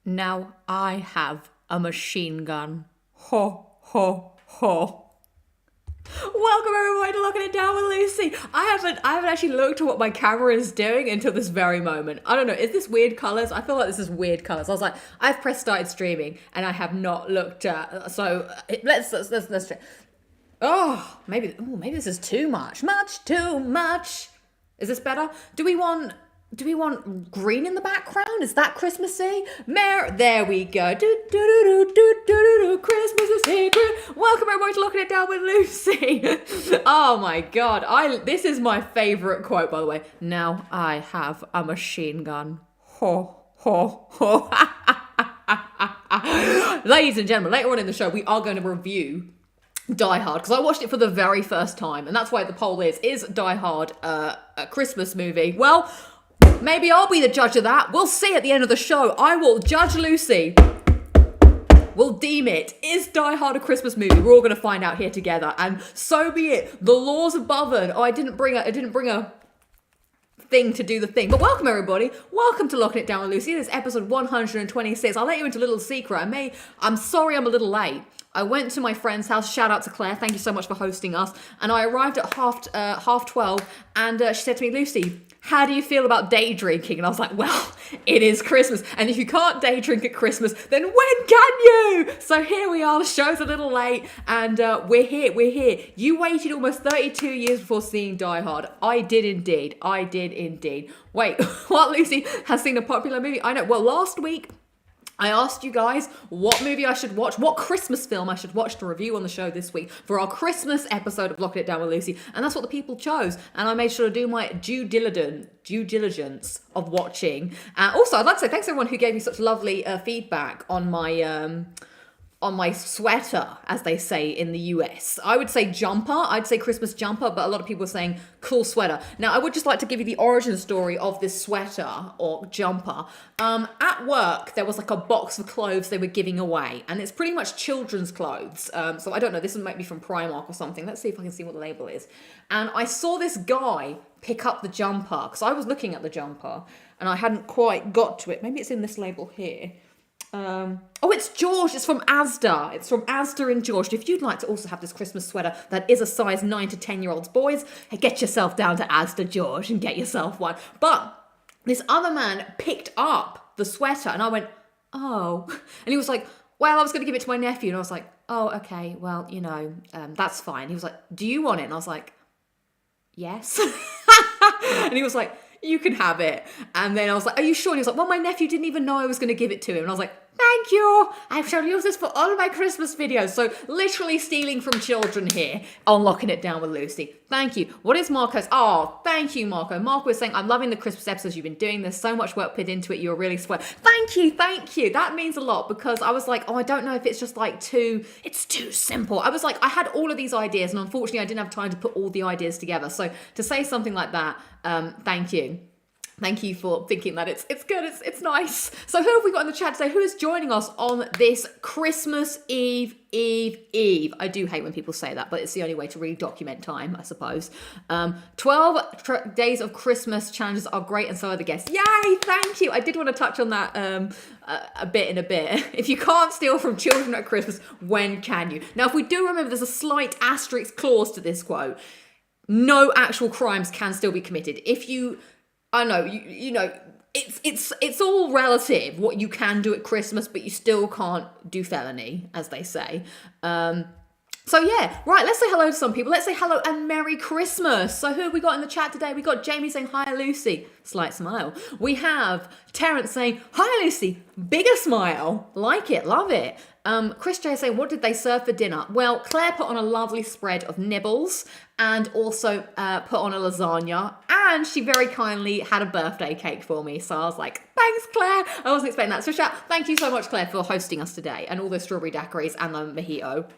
Now I have a machine gun. Ho, ho, ho. Welcome everybody to Locking It Down with Lucy. I haven't actually looked at what my camera is doing until this very moment. I don't know, is this weird colours? I feel like this is weird colours. I was like, I've pressed started streaming and I have not looked at, so let's check. Maybe this is too much. Too much. Is this better? Do we want green in the background? Is that Christmassy? There we go. Christmas is here. Welcome everybody to Locking It Down with Lucy. Oh my god. This is my favourite quote, by the way. Now I have a machine gun. Ho, ho, ho. Ladies and gentlemen, later on in the show, we are going to review Die Hard, because I watched it for the very first time, and that's why the poll is Die Hard a Christmas movie? Well, maybe I'll be the judge of that. We'll see at the end of the show. I will judge Lucy. We'll deem it. Is Die Hard a Christmas movie? We're all going to find out here together, and so be it. The laws of govern. Oh, I didn't bring a thing to do the thing. But welcome everybody. Welcome to Locking It Down with Lucy. This is episode 126. I'll let you into a little secret. I'm sorry I'm a little late. I went to my friend's house. Shout out to Claire. Thank you so much for hosting us. And I arrived at half 12, and she said to me, Lucy, how do you feel about day drinking? And I was like, well, it is Christmas. And if you can't day drink at Christmas, then when can you? So here we are. The show's a little late, and we're here. You waited almost 32 years before seeing Die Hard. I did indeed. Wait, what? Lucy has seen a popular movie? I know. Well, last week, I asked you guys what movie I should watch, what Christmas film I should watch to review on the show this week for our Christmas episode of Locking It Down with Lucy, and that's what the people chose, and I made sure to do my due diligence of watching. Also, I'd like to say thanks to everyone who gave me such lovely feedback on my sweater, as they say in the US. I would say jumper. I'd say Christmas jumper, but a lot of people are saying cool sweater. Now, I would just like to give you the origin story of this sweater or jumper. At work, there was like a box of clothes they were giving away, and it's pretty much children's clothes. So I don't know, this might be from Primark or something. Let's see if I can see what the label is. And I saw this guy pick up the jumper, because I was looking at the jumper, and I hadn't quite got to it. Maybe it's in this label here. It's George. It's from Asda. It's from Asda in George. If you'd like to also have this Christmas sweater that is a size 9 to 10-year-olds boys, get yourself down to Asda, George, and get yourself one. But this other man picked up the sweater, and I went, oh. And he was like, well, I was going to give it to my nephew. And I was like, oh, okay, well, that's fine. He was like, do you want it? And I was like, yes. And he was like, you can have it. And then I was like, are you sure? And he was like, well, my nephew didn't even know I was going to give it to him. And I was like, thank you. I shall use this for all of my Christmas videos. So literally stealing from children here on Locking It Down with Lucy. Thank you. What is Marco's? Oh, thank you, Marco. Marco was saying, I'm loving the Christmas episodes you've been doing. There's so much work put into it. You're really sweet. Thank you. That means a lot, because I was like, oh, I don't know if it's just like it's too simple. I was like, I had all of these ideas, and unfortunately I didn't have time to put all the ideas together. So to say something like that, thank you. Thank you for thinking that it's good, it's nice. So who have we got in the chat today? Who is joining us on this Christmas Eve? I do hate when people say that, but it's the only way to really document time, I suppose. 12 days of Christmas challenges are great, and so are the guests. Yay, thank you. I did want to touch on that a bit. If you can't steal from children at Christmas, when can you? Now, if we do remember, there's a slight asterisk clause to this quote. No actual crimes can still be committed. If you... I know, it's all relative what you can do at Christmas, but you still can't do felony, as they say. So yeah, right, let's say hello to some people. Let's say hello and Merry Christmas. So who have we got in the chat today? We got Jamie saying, hi, Lucy. Slight smile. We have Terrence saying, hi, Lucy. Bigger smile. Like it, love it. Chris J saying, what did they serve for dinner? Well, Claire put on a lovely spread of nibbles and also put on a lasagna. And she very kindly had a birthday cake for me. So I was like, thanks, Claire. I wasn't expecting that. So thank you so much, Claire, for hosting us today. And all those strawberry daiquiris and the mojito.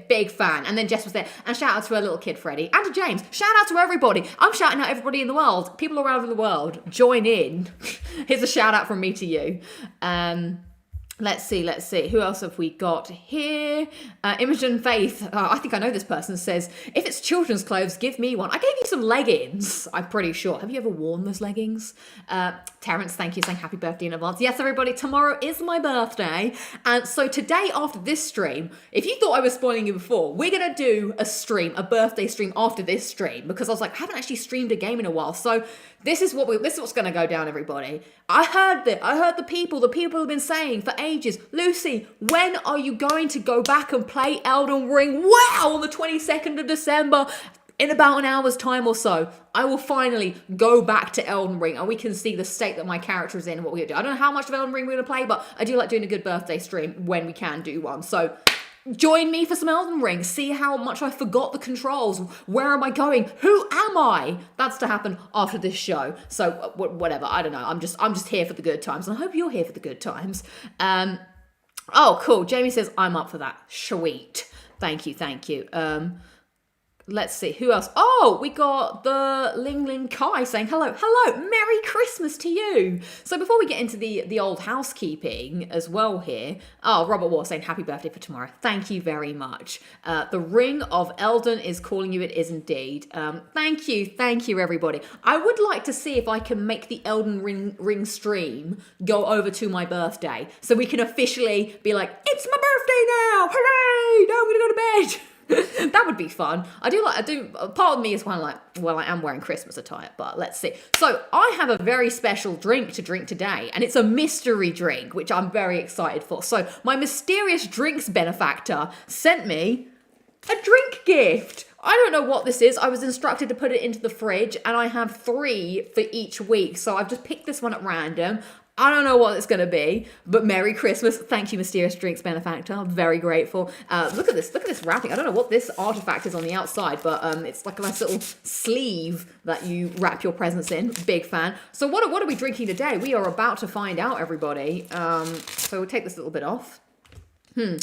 Big fan. And then Jess was there. And shout out to her little kid, Freddie. And to James. Shout out to everybody. I'm shouting out everybody in the world. People around the world. Join in. Here's a shout out from me to you. Let's see. Who else have we got here? Imogen Faith, I think I know this person, says, if it's children's clothes, give me one. I gave you some leggings, I'm pretty sure. Have you ever worn those leggings? Terrence, thank you, saying happy birthday in advance. Yes, everybody, tomorrow is my birthday. And so today after this stream, if you thought I was spoiling you before, we're going to do a birthday stream after this stream, because I was like, I haven't actually streamed a game in a while. So this is what's going to go down, everybody. I heard the people have been saying for ages, Lucy, when are you going to go back and play Elden Ring? Wow, on the 22nd of December, in about an hour's time or so, I will finally go back to Elden Ring and we can see the state that my character is in and what we're going to do. I don't know how much of Elden Ring we're going to play, but I do like doing a good birthday stream when we can do one. So join me for some Elden Ring. See how much I forgot the controls. Where am I going? Who am I? That's to happen after this show. So whatever. I don't know. I'm just here for the good times. And I hope you're here for the good times. Oh, cool. Jamie says I'm up for that. Sweet. Thank you. Let's see, who else? Oh, we got the Ling Ling Kai saying hello, Merry Christmas to you. So before we get into the old housekeeping as well here, oh, Robert War saying happy birthday for tomorrow. Thank you very much. The Ring of Elden is calling you, it is indeed. Thank you everybody. I would like to see if I can make the Elden Ring stream go over to my birthday, so we can officially be like, it's my birthday now, hooray, now I'm gonna go to bed. That would be fun. I do. Part of me is kind of like, well, I am wearing Christmas attire, but let's see. So I have a very special drink to drink today, and it's a mystery drink, which I'm very excited for. So my mysterious drinks benefactor sent me a drink gift. I don't know what this is. I was instructed to put it into the fridge, and I have 3 for each week. So I've just picked this one at random. I don't know what it's going to be, but Merry Christmas. Thank you, Mysterious Drinks Benefactor. I'm very grateful. Look at this wrapping. I don't know what this artifact is on the outside, but it's like a nice little sleeve that you wrap your presents in. Big fan. So what are we drinking today? We are about to find out, everybody. So we'll take this little bit off. I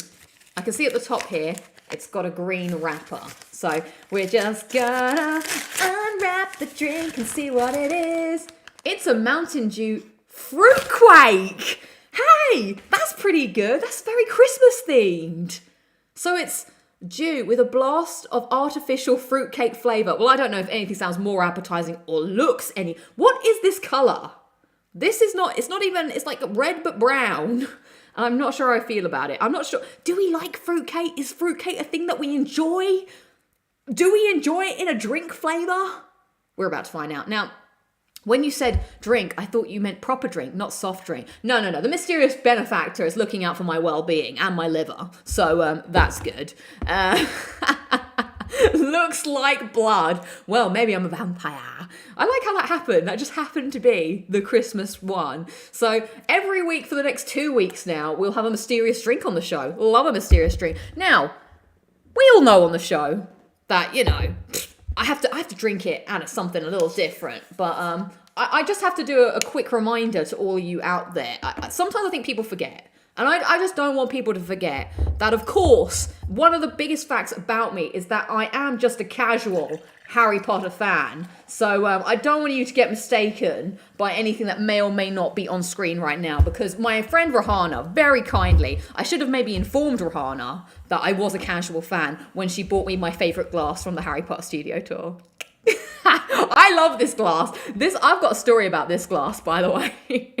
can see at the top here, it's got a green wrapper. So we're just gonna unwrap the drink and see what it is. It's a Mountain Dew Fruitquake! Hey, that's pretty good. That's very Christmas themed. So it's dew with a blast of artificial fruitcake flavour. Well, I don't know if anything sounds more appetizing or looks any. What is this colour? This is not, it's not even, it's like red but brown. I'm not sure how I feel about it. I'm not sure. Do we like fruitcake? Is fruitcake a thing that we enjoy? Do we enjoy it in a drink flavour? We're about to find out. Now, when you said drink, I thought you meant proper drink, not soft drink. No. The mysterious benefactor is looking out for my well-being and my liver. So that's good. Looks like blood. Well, maybe I'm a vampire. I like how that happened. That just happened to be the Christmas one. So every week for the next 2 weeks now, we'll have a mysterious drink on the show. Love a mysterious drink. Now, we all know on the show that, you know, I have to drink it and it's something a little different. But I just have to do a quick reminder to all you out there. Sometimes I think people forget. And I just don't want people to forget that, of course, one of the biggest facts about me is that I am just a casual Harry Potter fan. So I don't want you to get mistaken by anything that may or may not be on screen right now, because my friend Rahana, very kindly, I should have maybe informed Rahana that I was a casual fan when she bought me my favourite glass from the Harry Potter studio tour. I love this glass. I've got a story about this glass, by the way.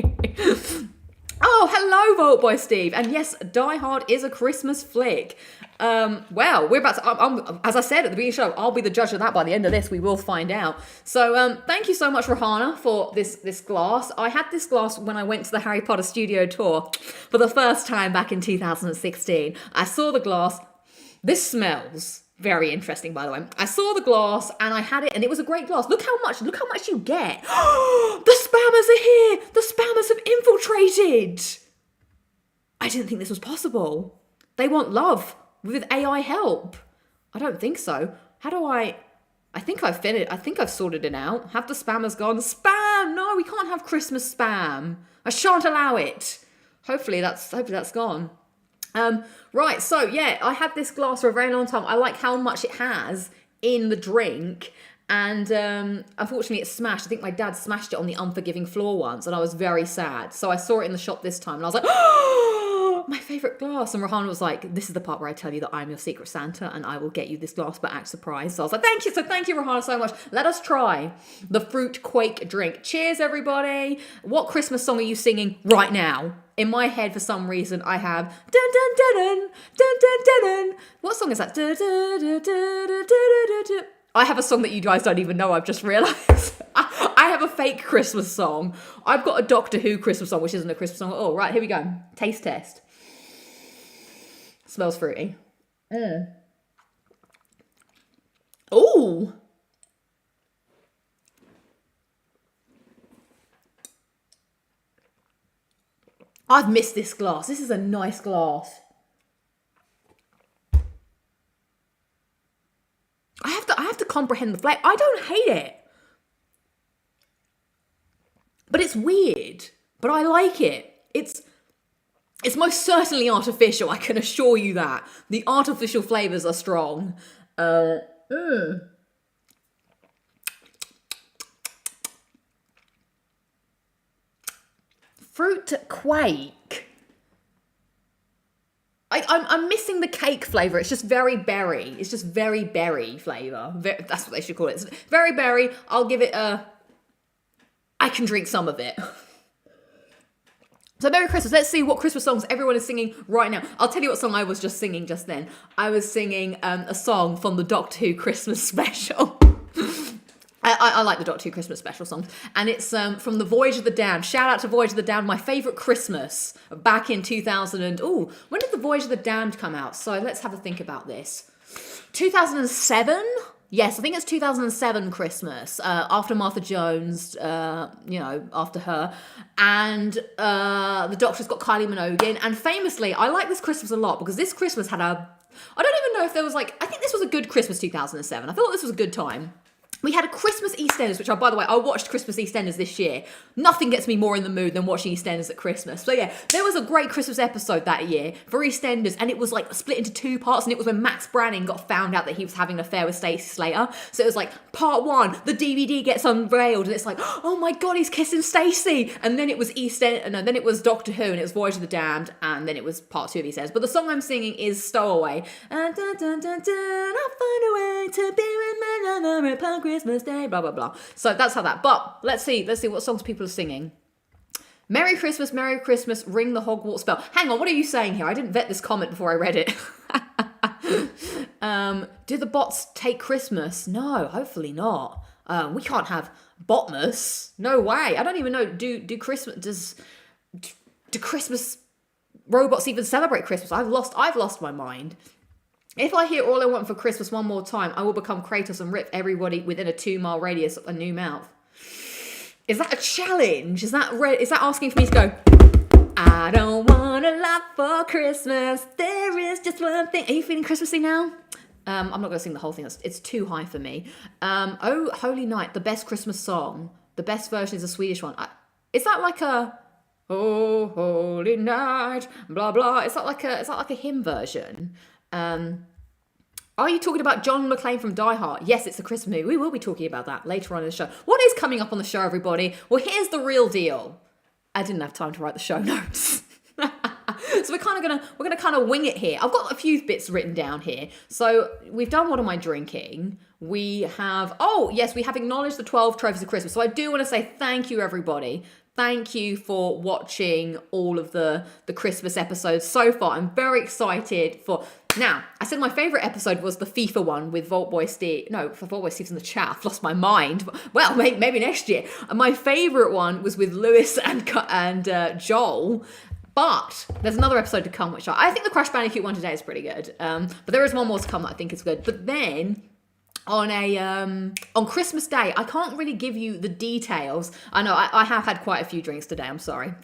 Oh, hello, Vault Boy Steve. And yes, Die Hard is a Christmas flick. Well, we're about to, as I said at the beginning of the show, I'll be the judge of that by the end of this. We will find out. So thank you so much, Rahana, for this glass. I had this glass when I went to the Harry Potter studio tour for the first time back in 2016. I saw the glass. This smells very interesting, by the way. I saw the glass and I had it, and it was a great glass. Look how much you get. The spammers are here. The spammers have infiltrated. I didn't think this was possible. They want love with AI help. I don't think so. How do I think I've finished. I think I've sorted it out. Have the spammers gone? Spam! No, we can't have Christmas spam. I shan't allow it. Hopefully that's gone. Right, so yeah, I had this glass for a very long time. I like how much it has in the drink, and unfortunately it smashed. I think my dad smashed it on the unforgiving floor once, and I was very sad. So I saw it in the shop this time, and I was like, oh, my favorite glass. And Rohana was like, this is the part where I tell you that I'm your secret Santa and I will get you this glass but act surprised. So I was like, thank you. So thank you, Rohana, so much. Let us try the fruit quake drink. Cheers, everybody. What Christmas song are you singing right now? In my head, for some reason, I have dun dun dun dun dun dun dun dun. What song is that? Dun, dun, dun, dun, dun, dun, dun. I have a song that you guys don't even know, I've just realised. I have a fake Christmas song. I've got a Doctor Who Christmas song, which isn't a Christmas song at all. Right, here we go. Taste test. Smells fruity. Ooh. I've missed this glass. This is a nice glass. I have to comprehend the flavour. I don't hate it. But it's weird. But I like it. It's most certainly artificial, I can assure you that. The artificial flavours are strong. Fruit quake. I'm missing the cake flavour. It's just very berry. It's just very berry flavour. That's what they should call it. It's very berry. I'll give it a... I can drink some of it. So Merry Christmas. Let's see what Christmas songs everyone is singing right now. I'll tell you what song I was just singing just then. I was singing a song from the Doctor Who Christmas special. I like the Doctor Who Christmas special songs. And it's from the Voyage of the Damned. Shout out to Voyage of the Damned, my favourite Christmas back in 2000. When did the Voyage of the Damned come out? So let's have a think about this. 2007? Yes, I think it's 2007 Christmas, after Martha Jones, after her. And the Doctor's got Kylie Minogue in. And famously, I like this Christmas a lot because this Christmas had I don't even know if there was I think this was a good Christmas 2007. I thought this was a good time. We had a Christmas EastEnders, which by the way, I watched Christmas EastEnders this year. Nothing gets me more in the mood than watching EastEnders at Christmas. So yeah, there was a great Christmas episode that year for EastEnders, and it was split into two parts, and it was when Max Branning got found out that he was having an affair with Stacey Slater. So it was part one, the DVD gets unveiled, and it's oh my god, he's kissing Stacey. And then it was then it was Doctor Who, and it was Voyage of the Damned, and then it was part two of EastEnders. But the song I'm singing is Stowaway. Dun, dun, dun, dun, dun, I'll find a way to be with my lover upon Christmas Day, blah blah blah. So that's how that. But let's see what songs people are singing. Merry Christmas, ring the Hogwarts bell. Hang on, what are you saying here? I didn't vet this comment before I read it. Do the bots take Christmas? No, hopefully not. We can't have Botmas. No way. I don't even know. Do Christmas do Christmas robots even celebrate Christmas? I've lost my mind. If I hear All I Want for Christmas one more time, I will become Kratos and rip everybody within a 2-mile radius a new mouth. Is that a challenge? Is that asking for me to go, I don't want a lot for Christmas. There is just one thing. Are you feeling Christmassy now? I'm not going to sing the whole thing. It's too high for me. Oh, Holy Night, the best Christmas song. The best version is a Swedish one. Is that Oh, Holy Night, blah, blah. Is that like a hymn version? Are you talking about John McClane from Die Hard? Yes, it's a Christmas movie. We will be talking about that later on in the show. What is coming up on the show, everybody? Well, here's the real deal. I didn't have time to write the show notes. So we're gonna wing it here. I've got a few bits written down here. So we've done what am I drinking? We have acknowledged the 12 trophies of Christmas. So I do want to say thank you, everybody. Thank you for watching all of the Christmas episodes so far. I'm very excited for... Now, I said my favourite episode was the FIFA one with Vaultboy Steve. No, for Vaultboy Steve's in the chat. I've lost my mind. Well, maybe next year. And my favourite one was with Lewis and Joel. But there's another episode to come, which I think the Crash Bandicoot one today is pretty good. But there is one more to come that I think is good. But then... On Christmas Day, I can't really give you the details. I know I have had quite a few drinks today, I'm sorry.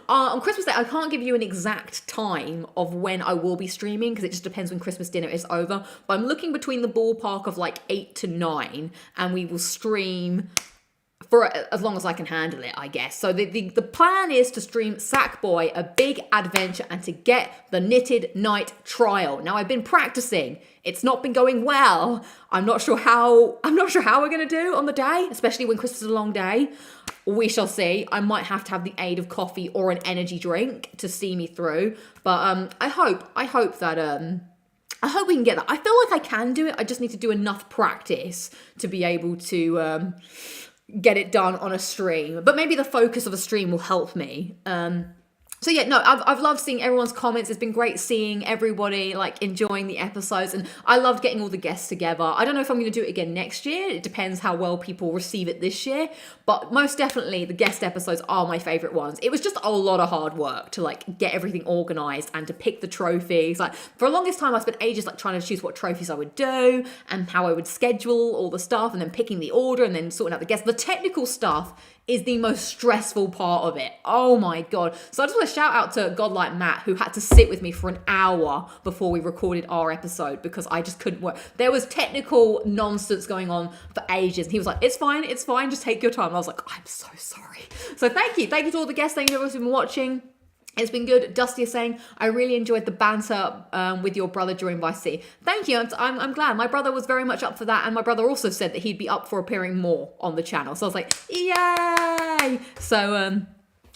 On Christmas Day, I can't give you an exact time of when I will be streaming because it just depends when Christmas dinner is over. But I'm looking between the ballpark of 8 to 9 and we will stream for as long as I can handle it, I guess. So the plan is to stream Sackboy, A Big Adventure, and to get the Knitted Night Trial. Now, I've been practicing. It's not been going well. I'm not sure how we're going to do on the day, especially when Christmas is a long day. We shall see. I might have to have the aid of coffee or an energy drink to see me through. But I hope that I hope we can get that. I feel like I can do it. I just need to do enough practice to be able to get it done on a stream. But maybe the focus of a stream will help me. So yeah, no, I've loved seeing everyone's comments. It's been great seeing everybody like enjoying the episodes, and I loved getting all the guests together. I don't know if I'm going to do it again next year. It depends how well people receive it this year, but most definitely the guest episodes are my favorite ones. It was just a lot of hard work to like get everything organized and to pick the trophies. Like for the longest time, I spent ages like trying to choose what trophies I would do and how I would schedule all the stuff, and then picking the order and then sorting out the guests. The technical stuff is the most stressful part of it. Oh my God. So I just want to shout out to Godlike Matt, who had to sit with me for an hour before we recorded our episode because I just couldn't work. There was technical nonsense going on for ages. And he was like, it's fine, just take your time. And I was like, I'm so sorry. So thank you to all the guests. Thank you everyone who's been watching. It's been good. Dusty is saying, I really enjoyed the banter with your brother during Vice City. Thank you. I'm glad. My brother was very much up for that. And my brother also said that he'd be up for appearing more on the channel. So I was like, yay! So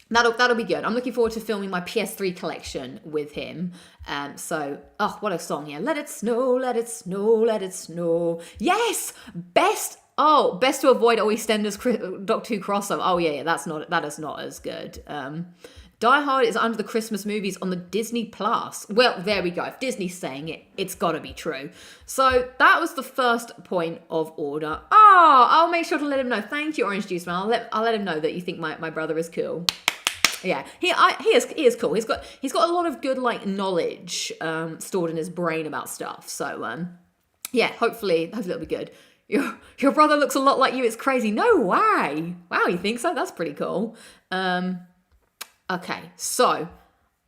that'll be good. I'm looking forward to filming my PS3 collection with him. Oh, what a song. Yeah. Let it snow, let it snow, let it snow. Yes! Best to avoid EastEnders Doctor Who crossover. Oh, yeah, that is not as good. Die Hard is under the Christmas movies on the Disney Plus. Well, there we go. If Disney's saying it, it's got to be true. So that was the first point of order. Oh, I'll make sure to let him know. Thank you, Orange Juice Man. I'll let him know that you think my brother is cool. Yeah, he is cool. He's got a lot of good like knowledge stored in his brain about stuff. So yeah, hopefully that'll be good. Your brother looks a lot like you. It's crazy. No way. Wow, you think so? That's pretty cool. Okay, so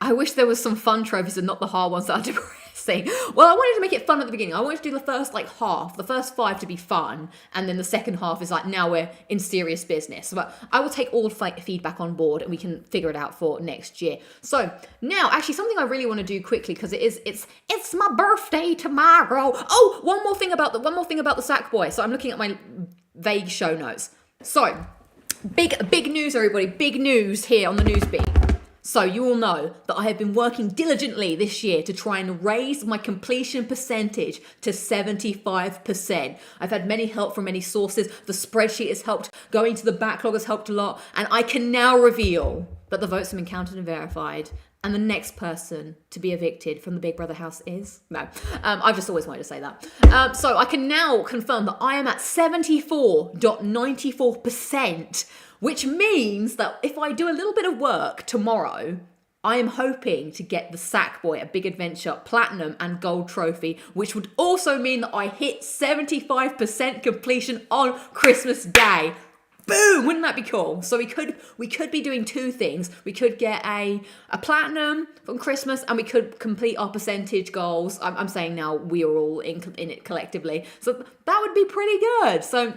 I wish there was some fun trophies and not the hard ones that are depressing. Well, I wanted to make it fun at the beginning. I wanted to do the first like half, the first 5 to be fun, and then the second half is like now we're in serious business. But I will take all feedback on board and we can figure it out for next year. So now, actually, something I really want to do quickly because it's my birthday tomorrow. Oh, one more thing about the Sackboy. So I'm looking at my vague show notes. So. Big news, everybody. Big news here on the news beat. So you all know that I have been working diligently this year to try and raise my completion percentage to 75%. I've had many help from many sources. The spreadsheet has helped. Going to the backlog has helped a lot. And I can now reveal that the votes have been counted and verified. And the next person to be evicted from the Big Brother house is... No, I've just always wanted to say that. So I can now confirm that I am at 74.94%, which means that if I do a little bit of work tomorrow, I am hoping to get the Sackboy, a Big Adventure, Platinum and Gold trophy, which would also mean that I hit 75% completion on Christmas Day. Boom! Wouldn't that be cool? So we could be doing two things. We could get a platinum from Christmas, and we could complete our percentage goals. I'm saying now we are all in it collectively. So that would be pretty good. So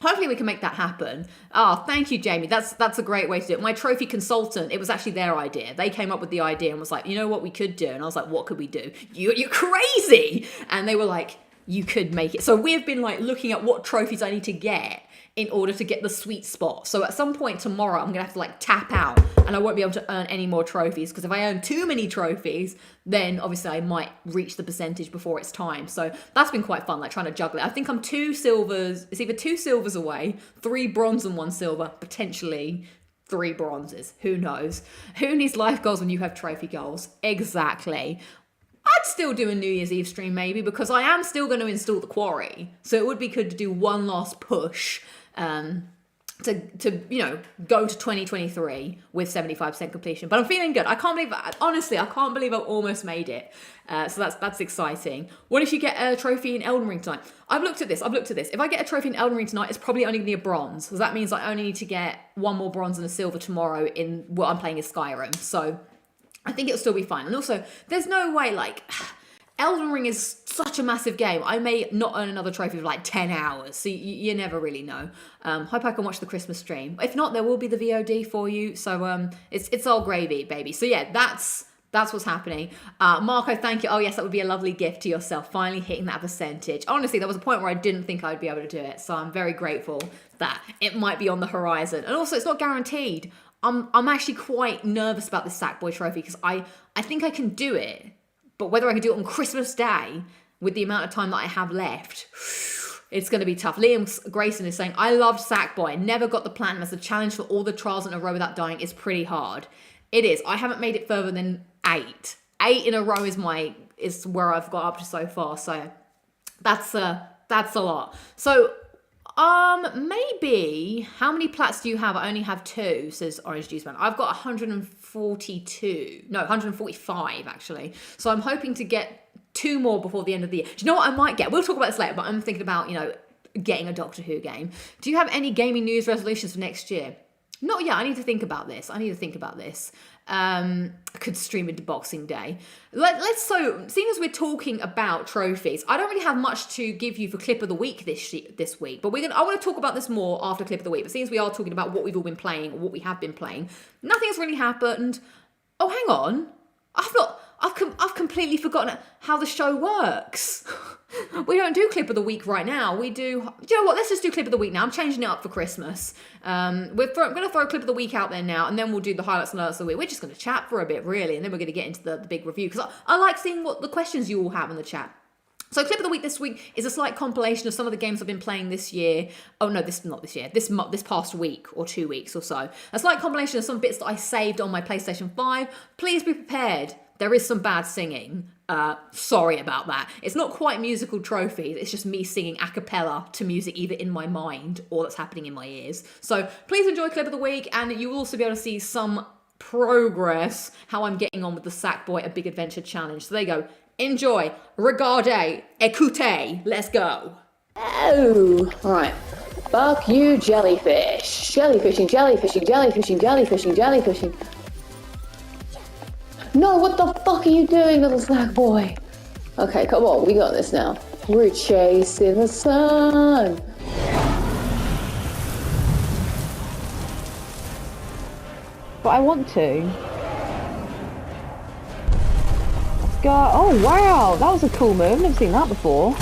hopefully we can make that happen. Oh, thank you, Jamie. That's a great way to do it. My trophy consultant, it was actually their idea. They came up with the idea and was like, you know what we could do? And I was like, what could we do? You're crazy! And they were like, you could make it. So we've been like looking at what trophies I need to get in order to get the sweet spot. So at some point tomorrow, I'm going to have to like tap out and I won't be able to earn any more trophies because if I earn too many trophies, then obviously I might reach the percentage before it's time. So that's been quite fun, like trying to juggle it. I think I'm 2 silvers. It's either 2 silvers away, 3 bronze and 1 silver, potentially 3 bronzes. Who knows? Who needs life goals when you have trophy goals? Exactly. I'd still do a New Year's Eve stream maybe because I am still going to install the quarry. So it would be good to do one last push to go to 2023 with 75% completion. But I'm feeling good. I can't believe I've almost made it. So that's exciting. What if you get a trophy in Elden Ring tonight? I've looked at this. If I get a trophy in Elden Ring tonight, it's probably only going to be a bronze. So that means I only need to get 1 more bronze and a silver tomorrow in what I'm playing is Skyrim. So I think it'll still be fine. And also, there's no way, like, Elden Ring is such a massive game. I may not earn another trophy for like 10 hours. So you never really know. Hope I can watch the Christmas stream. If not, there will be the VOD for you. So it's all gravy, baby. So yeah, that's That's what's happening. Marco, thank you. Oh yes, that would be a lovely gift to yourself. Finally hitting that percentage. Honestly, there was a point where I didn't think I'd be able to do it. So I'm very grateful that it might be on the horizon. And also, it's not guaranteed. I'm actually quite nervous about this Sackboy trophy because I think I can do it. But whether I can do it on Christmas Day with the amount of time that I have left, it's going to be tough. Liam Grayson is saying, I loved Sackboy. Never got the platinum as a challenge for all the trials in a row without dying is pretty hard. It is. I haven't made it further than 8. 8 in a row is where I've got up to so far. So that's a lot. So maybe how many plats do you have? I only have 2, says Orange Juice Man. I've got 145 actually. So I'm hoping to get 2 more before the end of the year. Do you know what I might get? We'll talk about this later, but I'm thinking about, getting a Doctor Who game. Do you have any gaming news resolutions for next year? Not yet. I need to think about this. I could stream into Boxing Day. Seeing as we're talking about trophies, I don't really have much to give you for clip of the week this week, but I want to talk about this more after clip of the week. But seeing as we are talking about what we've all been playing, or what we have been playing, nothing's really happened. Oh, hang on. I've completely forgotten how the show works. We don't do clip of the week right now. We do, you know what, let's just do clip of the week now. I'm changing it up for Christmas. I'm going to throw a clip of the week out there now, and then we'll do the highlights and alerts of the week. We're just going to chat for a bit, really, and then we're going to get into the big review, because I like seeing what the questions you all have in the chat. So clip of the week this week is a slight compilation of some of the games I've been playing this year. Oh no, this past week or 2 weeks or so. A slight compilation of some bits that I saved on my PlayStation 5. Please be prepared. There is some bad singing. Sorry about that. It's not quite musical trophies. It's just me singing a cappella to music either in my mind or that's happening in my ears. So please enjoy clip of the week, and you will also be able to see some progress, how I'm getting on with the Sackboy A Big Adventure Challenge. So there you go. Enjoy. Regardez. Écoutez. Let's go. Oh, all right. Fuck you, jellyfish. Jellyfishing, jellyfishing, jellyfishing, jellyfishing, jellyfishing. No, what the fuck are you doing, little snack boy? Okay, come on, we got this now. We're chasing the sun. But I want to. Let's go. Oh, wow, that was a cool move. I've never seen that before.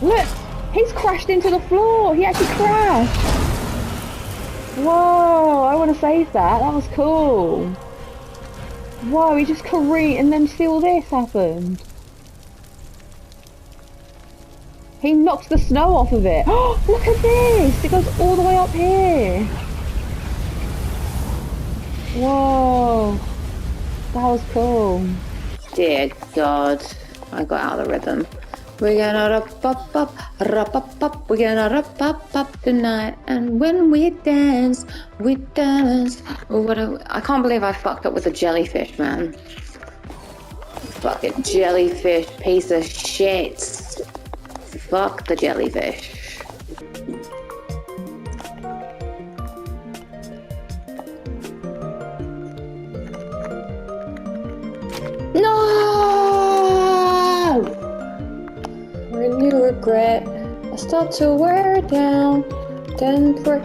Look, he's crashed into the floor. He actually crashed. Whoa, I want to save that. That was cool. Whoa, he just careened, and then see all this happened. He knocks the snow off of it. Oh, look at this. It goes all the way up here. Whoa, that was cool. Dear God, I got out of the rhythm. We're gonna rap-up-up, we're gonna rap-up-up tonight. And when we dance, we dance. I can't believe I fucked up with the jellyfish, man. Fucking jellyfish, piece of shit. Fuck the jellyfish. No! When you regret, I start to wear down, then break.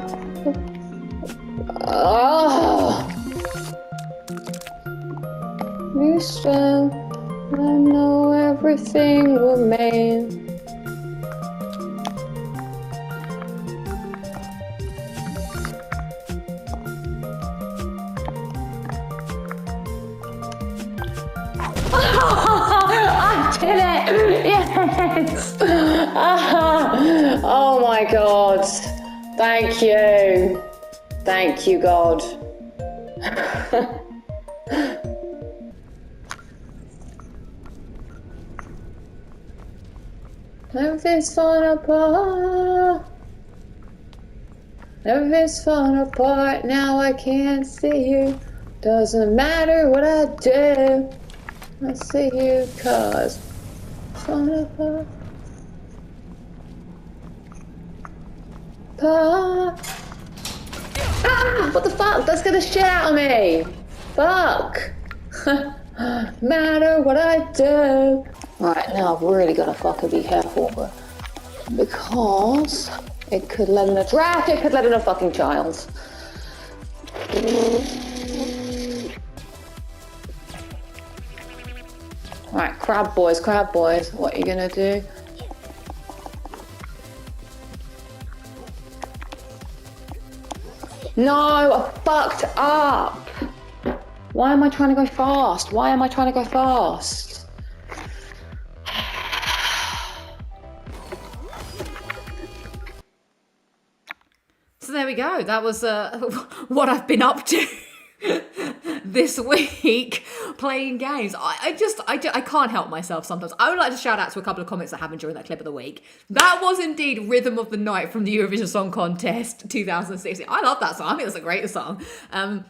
You stand, I know everything remains. I did it! Yes! Oh my God. Thank you. Thank you, God. Everything's falling apart. Everything's falling apart. Now I can't see you. Doesn't matter what I do. I see you cause it's falling apart. Ah! What the fuck? That scared the shit out of me. Fuck. Matter what I do. Right, now I've really got to fucking be careful, because it could let in a draft, it could let in a fucking child. Right, crab boys, what are you gonna do? No, I fucked up. Why am I trying to go fast? So there we go. That was what I've been up to this week playing games. I can't help myself sometimes. I would like to shout out to a couple of comments that happened during that clip of the week. That was indeed Rhythm of the Night from the Eurovision Song Contest 2016. I love that song. I think it's a great song. And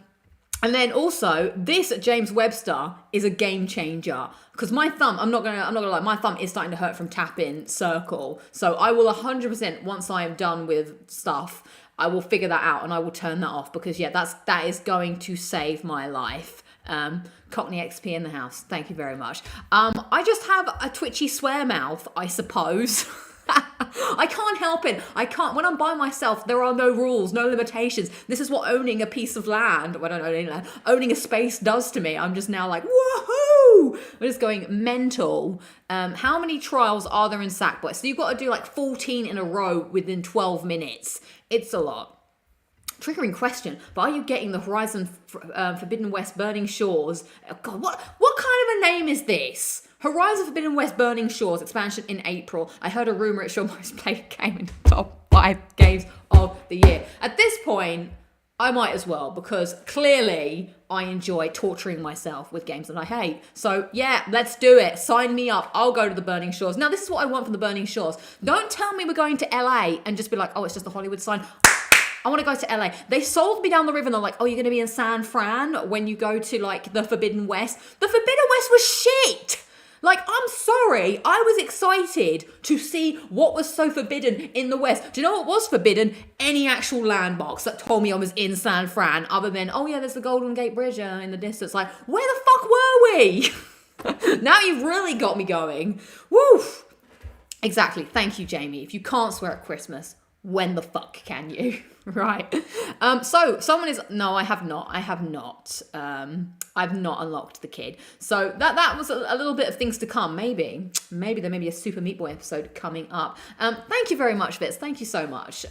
then also, this James Webster is a game changer because my thumb, I'm not gonna lie, my thumb is starting to hurt from tap-in circle. So I will 100%, once I am done with stuff, I will figure that out and I will turn that off because that is going to save my life. Cockney XP in the house. Thank you very much. I just have a twitchy swear mouth, I suppose. I can't help it. I can't. When I'm by myself, there are no rules, no limitations. This is what owning a piece of land, well, I don't own any land, owning a space does to me. I'm just now like, woohoo! I'm just going mental. How many trials are there in Sackboy? So you've got to do like 14 in a row within 12 minutes. It's a lot. Triggering question, but are you getting the Horizon Forbidden West Burning Shores? Oh God, what kind of a name is this? Horizon Forbidden West Burning Shores expansion in April. I heard a rumor it's your most played game in the top 5 games of the year. At this point, I might as well because clearly I enjoy torturing myself with games that I hate. So yeah, let's do it. Sign me up. I'll go to the Burning Shores. Now this is what I want from the Burning Shores. Don't tell me we're going to LA and just be like, oh, it's just the Hollywood sign. I want to go to LA. They sold me down the river and they're like, oh, you're going to be in San Fran when you go to like the Forbidden West. The Forbidden West was shit. Like, I'm sorry, I was excited to see what was so forbidden in the West. Do you know what was forbidden? Any actual landmarks that told me I was in San Fran, other than, oh yeah, there's the Golden Gate Bridge in the distance. Like, where the fuck were we? Now you've really got me going. Woof. Exactly. Thank you, Jamie. If you can't swear at Christmas, when the fuck can you? Right. So someone is, no, I have not. I've not unlocked the kid. So that was a little bit of things to come. Maybe there may be a Super Meat Boy episode coming up. Thank you very much, Fitz. Thank you so much.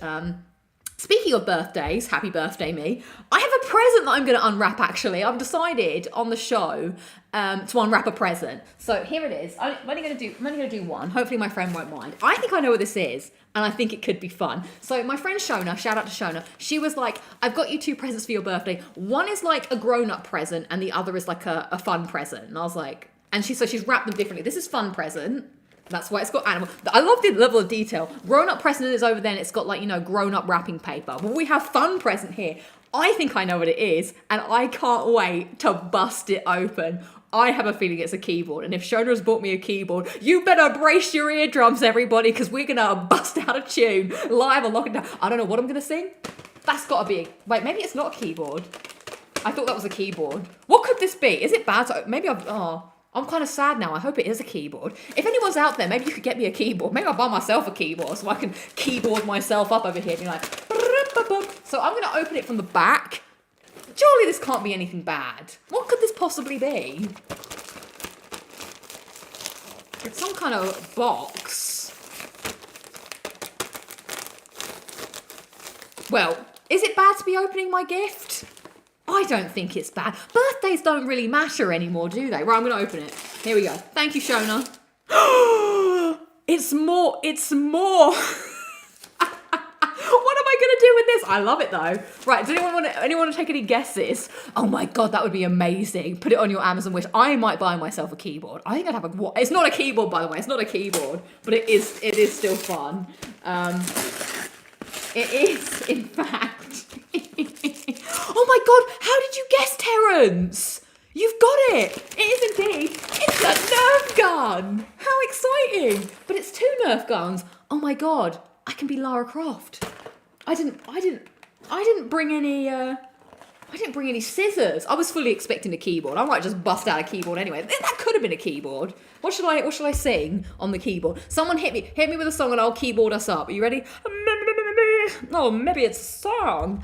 Speaking of birthdays, happy birthday me. I have a present that I'm going to unwrap actually. I've decided on the show to unwrap a present. So here it is. I'm only going to do one. Hopefully my friend won't mind. I think I know what this is and I think it could be fun. So my friend Shona, shout out to Shona, she was like, I've got you 2 presents for your birthday. One is like a grown-up present and the other is like a fun present. And I was like, and she's wrapped them differently. This is fun present. That's why it's got animal. I love the level of detail. Grown-up present is over there and it's got like, grown-up wrapping paper. But we have fun present here. I think I know what it is and I can't wait to bust it open. I have a feeling it's a keyboard. And if Shona has bought me a keyboard, you better brace your eardrums, everybody, because we're going to bust out a tune live on Lockin. I don't know what I'm going to sing. That's got to be... Wait, maybe it's not a keyboard. I thought that was a keyboard. What could this be? Is it bad? Maybe I'm kind of sad now. I hope it is a keyboard. If anyone's out there, maybe you could get me a keyboard. Maybe I'll buy myself a keyboard so I can keyboard myself up over here and be like... So I'm going to open it from the back. Surely this can't be anything bad. What could this possibly be? It's some kind of box. Well, is it bad to be opening my gift? I don't think it's bad. Birthdays don't really matter anymore, do they? Right, I'm going to open it. Here we go. Thank you, Shona. It's more. What am I going to do with this? I love it, though. Right, does anyone want to take any guesses? Oh, my God, that would be amazing. Put it on your Amazon wish. I might buy myself a keyboard. I think I'd have a... It's not a keyboard, by the way. It's not a keyboard. But it is still fun. It is, in fact... Oh my God, how did you guess, Terrence? You've got it. It is indeed. It's a Nerf gun. How exciting. But it's 2 Nerf guns. Oh my God, I can be Lara Croft. I didn't bring any scissors. I was fully expecting a keyboard. I might just bust out a keyboard anyway. That could have been a keyboard. What should I sing on the keyboard? Someone hit me with a song and I'll keyboard us up. Are you ready? Oh, maybe it's a song.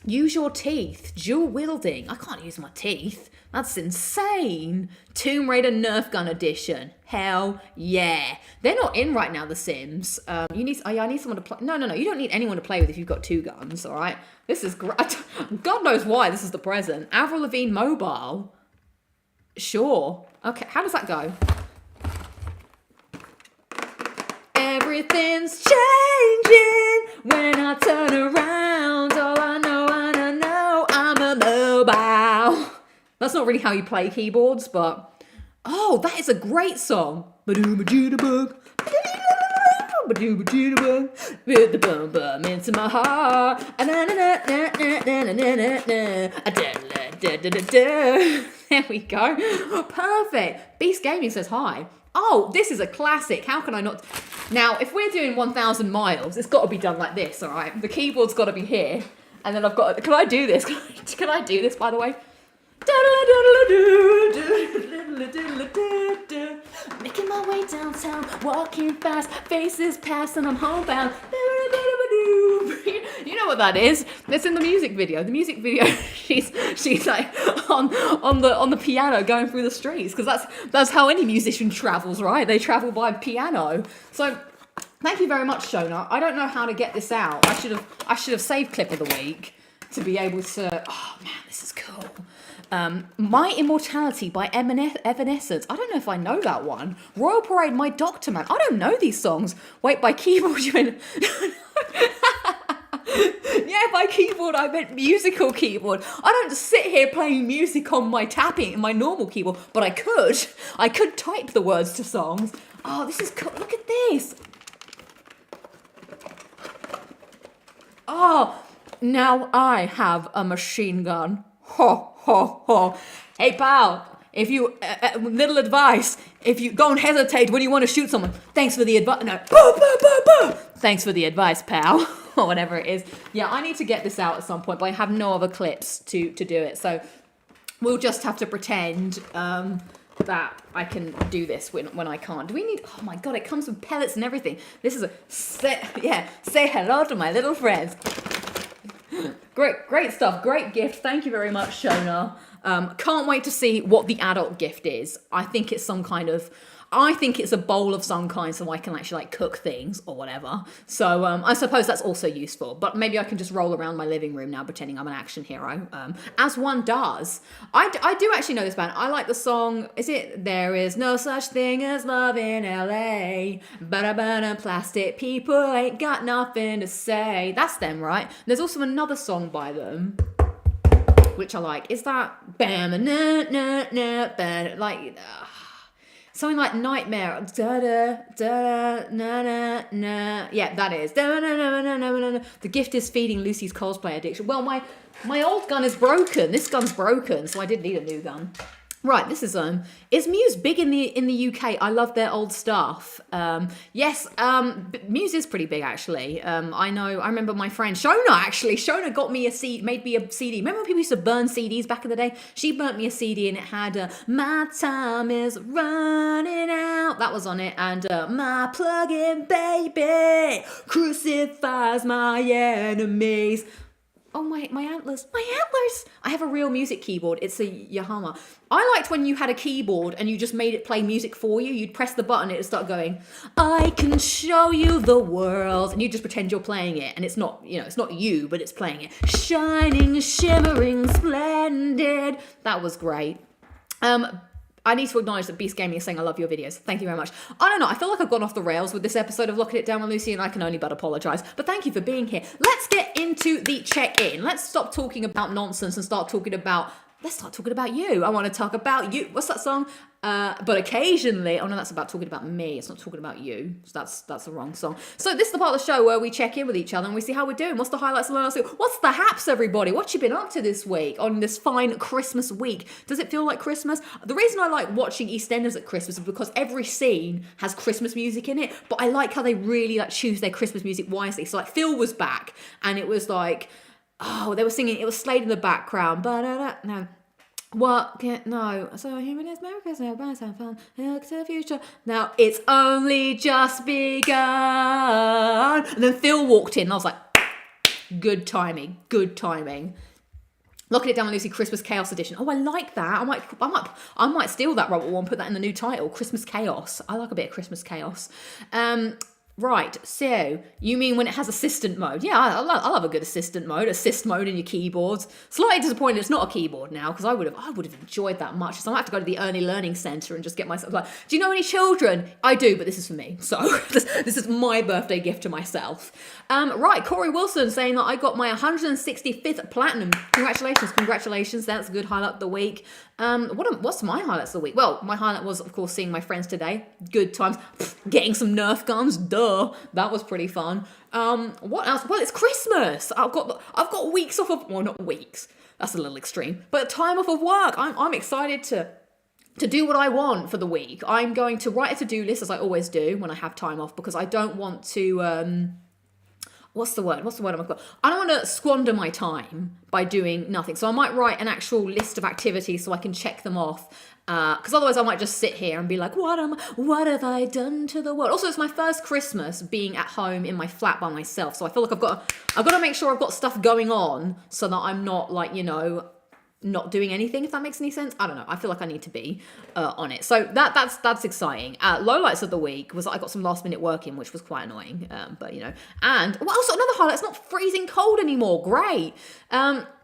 Use your teeth. Dual wielding. I can't use my teeth. That's insane. Tomb Raider Nerf Gun Edition. Hell yeah. They're not in right now, The Sims. I need someone to play. No. You don't need anyone to play with if you've got 2 guns, all right? This is great. God knows why this is the present. Avril Lavigne Mobile. Sure. Okay, how does that go? Everything's changing when I turn around. All I know, I'm a mobile. That's not really how you play keyboards, but oh, that is a great song. With the bum bum into my heart. There we go. Perfect. Beast Gaming says hi. Oh, this is a classic. How can I not? Now, if we're doing 1,000 miles, it's got to be done like this, all right? The keyboard's got to be here. And then I've got... Can I do this? Can I do this, by the way? Making my way downtown, walking fast, faces past, and I'm homebound. You know what that is? It's in the music video. The music video, she's like on the piano going through the streets, because that's how any musician travels, right? They travel by piano. So thank you very much, Shona. I don't know how to get this out. I should have saved clip of the week to be able to. Oh man, this is cool. My Immortality by Evanescence. I don't know if I know that one. Royal Parade, My Doctor Man. I don't know these songs. Wait, by keyboard you meant... Yeah, by keyboard I meant musical keyboard. I don't sit here playing music on my normal keyboard, but I could type the words to songs. Oh, this is cool. Look at this. Oh, now I have a machine gun. Ho, ho, ho. Hey, pal, if you, little advice, if you don't hesitate when you want to shoot someone, thanks for the advice. No, boo, boo, boo, boo. Thanks for the advice, pal. Or whatever it is. Yeah, I need to get this out at some point, but I have no other clips to do it. So we'll just have to pretend that I can do this when I can't. Do we need... Oh my God, it comes with pellets and everything. This is say hello to my little friends. Great stuff. Great gift. Thank you very much, Shona. Can't wait to see what the adult gift is. I think it's a bowl of some kind, so I can actually like cook things or whatever. So I suppose that's also useful. But maybe I can just roll around my living room now pretending I'm an action hero, as one does. I do actually know this band. I like the song. Is it There Is No Such Thing as Love in LA? Ba-da-ba-da, plastic people ain't got nothing to say. That's them, right? There's also another song by them, which I like. Is that bam na na na bam like something like Nightmare? Da da da na na na. Yeah, that is. Da, na, na, na, na, na, na. The gift is feeding Lucy's cosplay addiction. Well, my old gun is broken. This gun's broken, so I did need a new gun. Right, this is Muse big in the UK? I love their old stuff. Yes, Muse is pretty big actually. I remember my friend Shona got me made me a CD. Remember when people used to burn CDs back in the day? She burnt me a CD and it had My Time Is Running Out. That was on it, and My Plug-in Baby Crucifies My Enemies. Oh, my antlers. My antlers! I have a real music keyboard. It's a Yamaha. I liked when you had a keyboard and you just made it play music for you. You'd press the button and it'd start going, I can show you the world. And you just pretend you're playing it. And it's not you, but it's playing it. Shining, shimmering, splendid. That was great. I need to acknowledge that Beast Gaming is saying I love your videos. Thank you very much. I don't know. I feel like I've gone off the rails with this episode of Locking It Down with Lucy, and I can only but apologise. But thank you for being here. Let's get into the check-in. Let's stop talking about nonsense and start talking about you. I want to talk about you. What's that song? But occasionally, oh no, that's about talking about me. It's not talking about you. So that's the wrong song. So this is the part of the show where we check in with each other and we see how we're doing. What's the highlights of last week? What's the haps, everybody? What you been up to this week on this fine Christmas week? Does it feel like Christmas? The reason I like watching EastEnders at Christmas is because every scene has Christmas music in it. But I like how they really choose their Christmas music wisely. So Phil was back and it was like, oh, they were singing. It was Slade in the background. No. What? No. So human is miracles, no bounce and fun. Look to the future. Now it's only just begun. And then Phil walked in and I was like, Good timing. Good timing. Locking It Down with Lucy Christmas Chaos Edition. Oh, I like that. I might steal that Robert one, put that in the new title. Christmas Chaos. I like a bit of Christmas chaos. Right, so you mean when it has assistant mode? Yeah, I love a good assistant mode. Assist mode in your keyboards. Slightly disappointed it's not a keyboard now, because I would have enjoyed that much. So I have to go to the Early Learning Centre and just get myself like, do you know any children? I do, but this is for me. So this is my birthday gift to myself. Right, Corey Wilson saying that I got my 165th platinum. Congratulations. That's a good highlight of the week. What's my highlights of the week? Well, my highlight was, of course, seeing my friends today. Good times. Getting some Nerf guns. Duh. That was pretty fun. What else? Well, it's Christmas. I've got weeks off of, well, not weeks. That's a little extreme. But time off of work. I'm excited to do what I want for the week. I'm going to write a to-do list, as I always do when I have time off, because I don't want to, what's the word I've got? I don't want to squander my time by doing nothing. So I might write an actual list of activities so I can check them off. Because otherwise I might just sit here and be like, what have I done to the world? Also, it's my first Christmas being at home in my flat by myself. So I feel like I've got to make sure I've got stuff going on so that I'm not like, not doing anything, if that makes any sense. I don't know. I feel like I need to be on it. So that's exciting. Lowlights of the week was that I got some last minute work in, which was quite annoying. But and well, also another highlight, it's not freezing cold anymore. Great.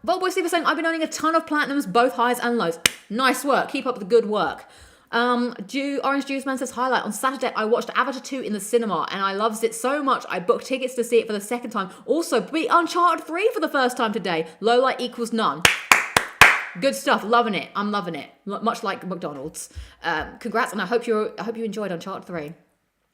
Boy Steve was saying, I've been earning a ton of platinums, both highs and lows. Nice work. Keep up the good work. Orange Juice Man says, highlight, on Saturday I watched Avatar 2 in the cinema and I loved it so much I booked tickets to see it for the second time. Also beat Uncharted 3 for the first time today. Low light equals none. Good stuff. Loving it. I'm loving it. Much like McDonald's. Congrats, and I hope you enjoyed Uncharted 3.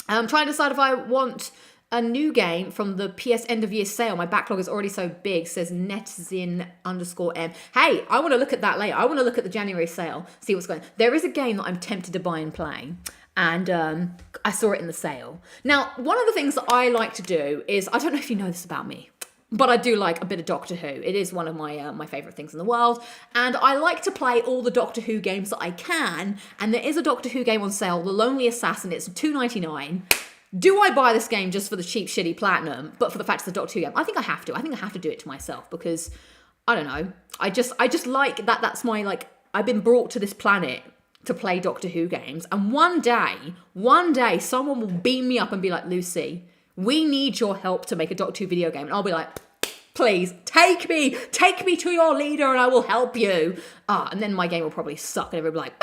I'm trying to decide if I want a new game from the PS end of year sale. My backlog is already so big, says netzin_m. Hey, I want to look at that later. I want to look at the January sale, see what's going on. There is a game that I'm tempted to buy and play. And I saw it in the sale. Now, one of the things that I like to do is, I don't know if you know this about me, but I do like a bit of Doctor Who. It is one of my favourite things in the world. And I like to play all the Doctor Who games that I can. And there is a Doctor Who game on sale, The Lonely Assassin. It's $2.99. Do I buy this game just for the cheap, shitty platinum? But for the fact it's the Doctor Who game, I think I have to. I think I have to do it to myself because, I don't know. I just like that. That's my, like, I've been brought to this planet to play Doctor Who games. And one day, someone will beam me up and be like, Lucy, we need your help to make a Doctor Who video game. And I'll be like, please, take me to your leader and I will help you. And then my game will probably suck and everybody will be like,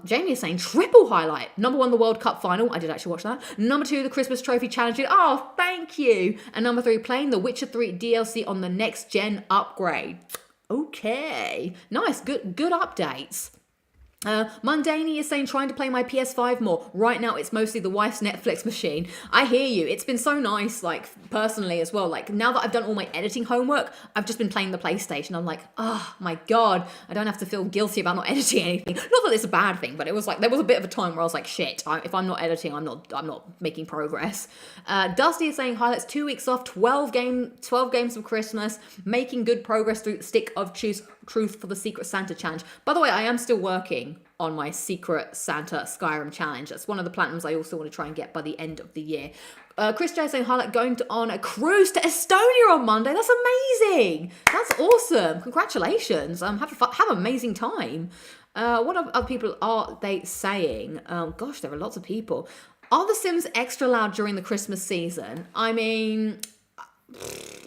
Jamie is saying triple highlight. Number 1, the World Cup final. I did actually watch that. Number 2, the Christmas Trophy Challenge. Oh, thank you. And number 3, playing the Witcher 3 DLC on the next gen upgrade. Okay. Nice. Good updates. Mundani is saying, trying to play my PS5 more. Right now, it's mostly the wife's Netflix machine. I hear you. It's been so nice, like, personally as well. Like, now that I've done all my editing homework, I've just been playing the PlayStation. I'm like, oh, my God. I don't have to feel guilty about not editing anything. Not that it's a bad thing, but it was like, there was a bit of a time where I was like, shit, if I'm not editing, I'm not making progress. Dusty is saying, highlights 2 weeks off, 12 games of Christmas, making good progress through the Stick of Truth for the Secret Santa challenge. By the way, I am still working on my Secret Santa Skyrim challenge. That's one of the platinums I also want to try and get by the end of the year. Chris J saying, highlight going on a cruise to Estonia on Monday. That's amazing. That's awesome. Congratulations. Have an amazing time. What other people are they saying? Gosh, there are lots of people. Are The Sims extra loud during the Christmas season? I mean,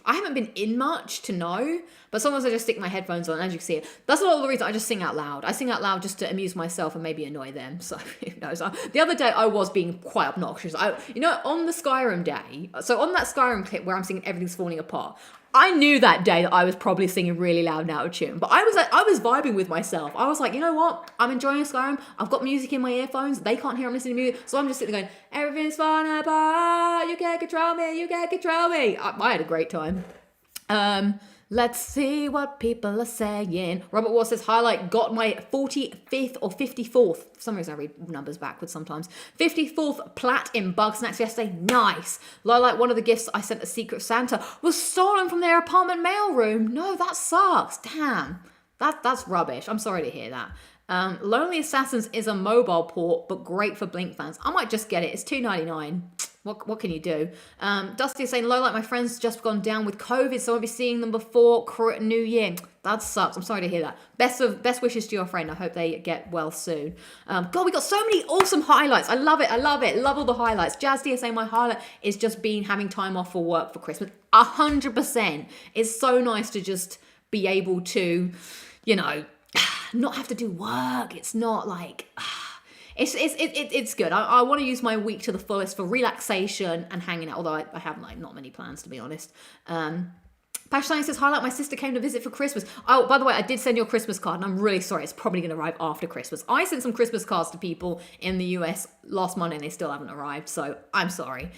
I haven't been in much to know, but sometimes I just stick my headphones on, and as you can see, that's a lot of the reason I just sing out loud. I sing out loud just to amuse myself and maybe annoy them, so who knows. The other day I was being quite obnoxious. On the Skyrim day, so on that Skyrim clip where I'm singing Everything's Falling Apart, I knew that day that I was probably singing really loud and out of tune, but I was vibing with myself. I was like, you know what? I'm enjoying Skyrim. I've got music in my earphones. They can't hear I'm listening to music, so I'm just sitting there going, everything's falling apart. You can't control me. You can't control me. I had a great time. Let's see what people are saying. Robert Wall says, highlight, got my 45th or 54th. For some reason I read numbers backwards sometimes. 54th plat in Bug Snacks yesterday. Nice. Lowlight, one of the gifts I sent a Secret Santa was stolen from their apartment mailroom. No, that sucks. Damn. That's rubbish. I'm sorry to hear that. Lonely Assassins is a mobile port, but great for Blink fans. I might just get it. It's $2.99. What can you do? Dusty is saying, low, like my friends just gone down with COVID, so I'll be seeing them before New Year. That sucks. I'm sorry to hear that. Best wishes to your friend. I hope they get well soon. God, we got so many awesome highlights. I love it. Love all the highlights. Jazz D is saying my highlight is just having time off for work for Christmas. 100%. It's so nice to just be able to, not have to do work. It's not like... It's good. I want to use my week to the fullest for relaxation and hanging out, although I have not many plans, to be honest. Passion says, highlight, my sister came to visit for Christmas. Oh, by the way, I did send your Christmas card, and I'm really sorry. It's probably going to arrive after Christmas. I sent some Christmas cards to people in the US last Monday, and they still haven't arrived, so I'm sorry.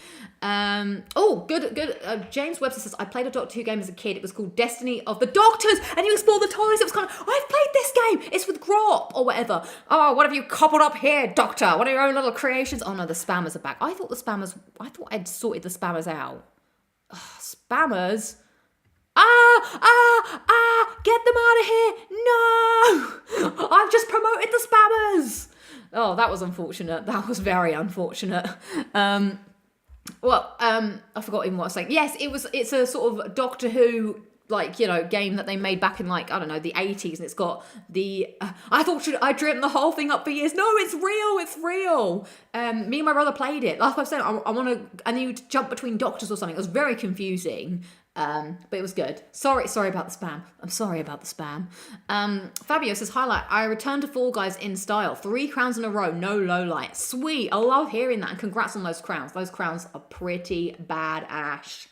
Good. James Webster says, I played a Doctor Who game as a kid. It was called Destiny of the Doctors, and you explore the TARDIS. It was kind of, I've played this game. It's with Grop, or whatever. Oh, what have you cobbled up here, Doctor? What are your own little creations? Oh, no, the spammers are back. I thought I'd sorted the spammers out. Ugh, spammers? Get them out of here. No, I've just promoted the spammers. Oh, that was unfortunate. That was very unfortunate. I forgot even what I was saying. Yes, it's a sort of Doctor Who, game that they made back in, the 80s, and it's got the, I thought I dreamt the whole thing up for years. No, it's real. Me and my brother played it. Like I was saying, I knew to jump between doctors or something. It was very confusing. But it was good. Sorry about the spam. I'm sorry about the spam. Fabio says, highlight, I returned to Fall Guys in style. 3 crowns in a row, no low light. Sweet. I love hearing that, and congrats on those crowns. Those crowns are pretty badass.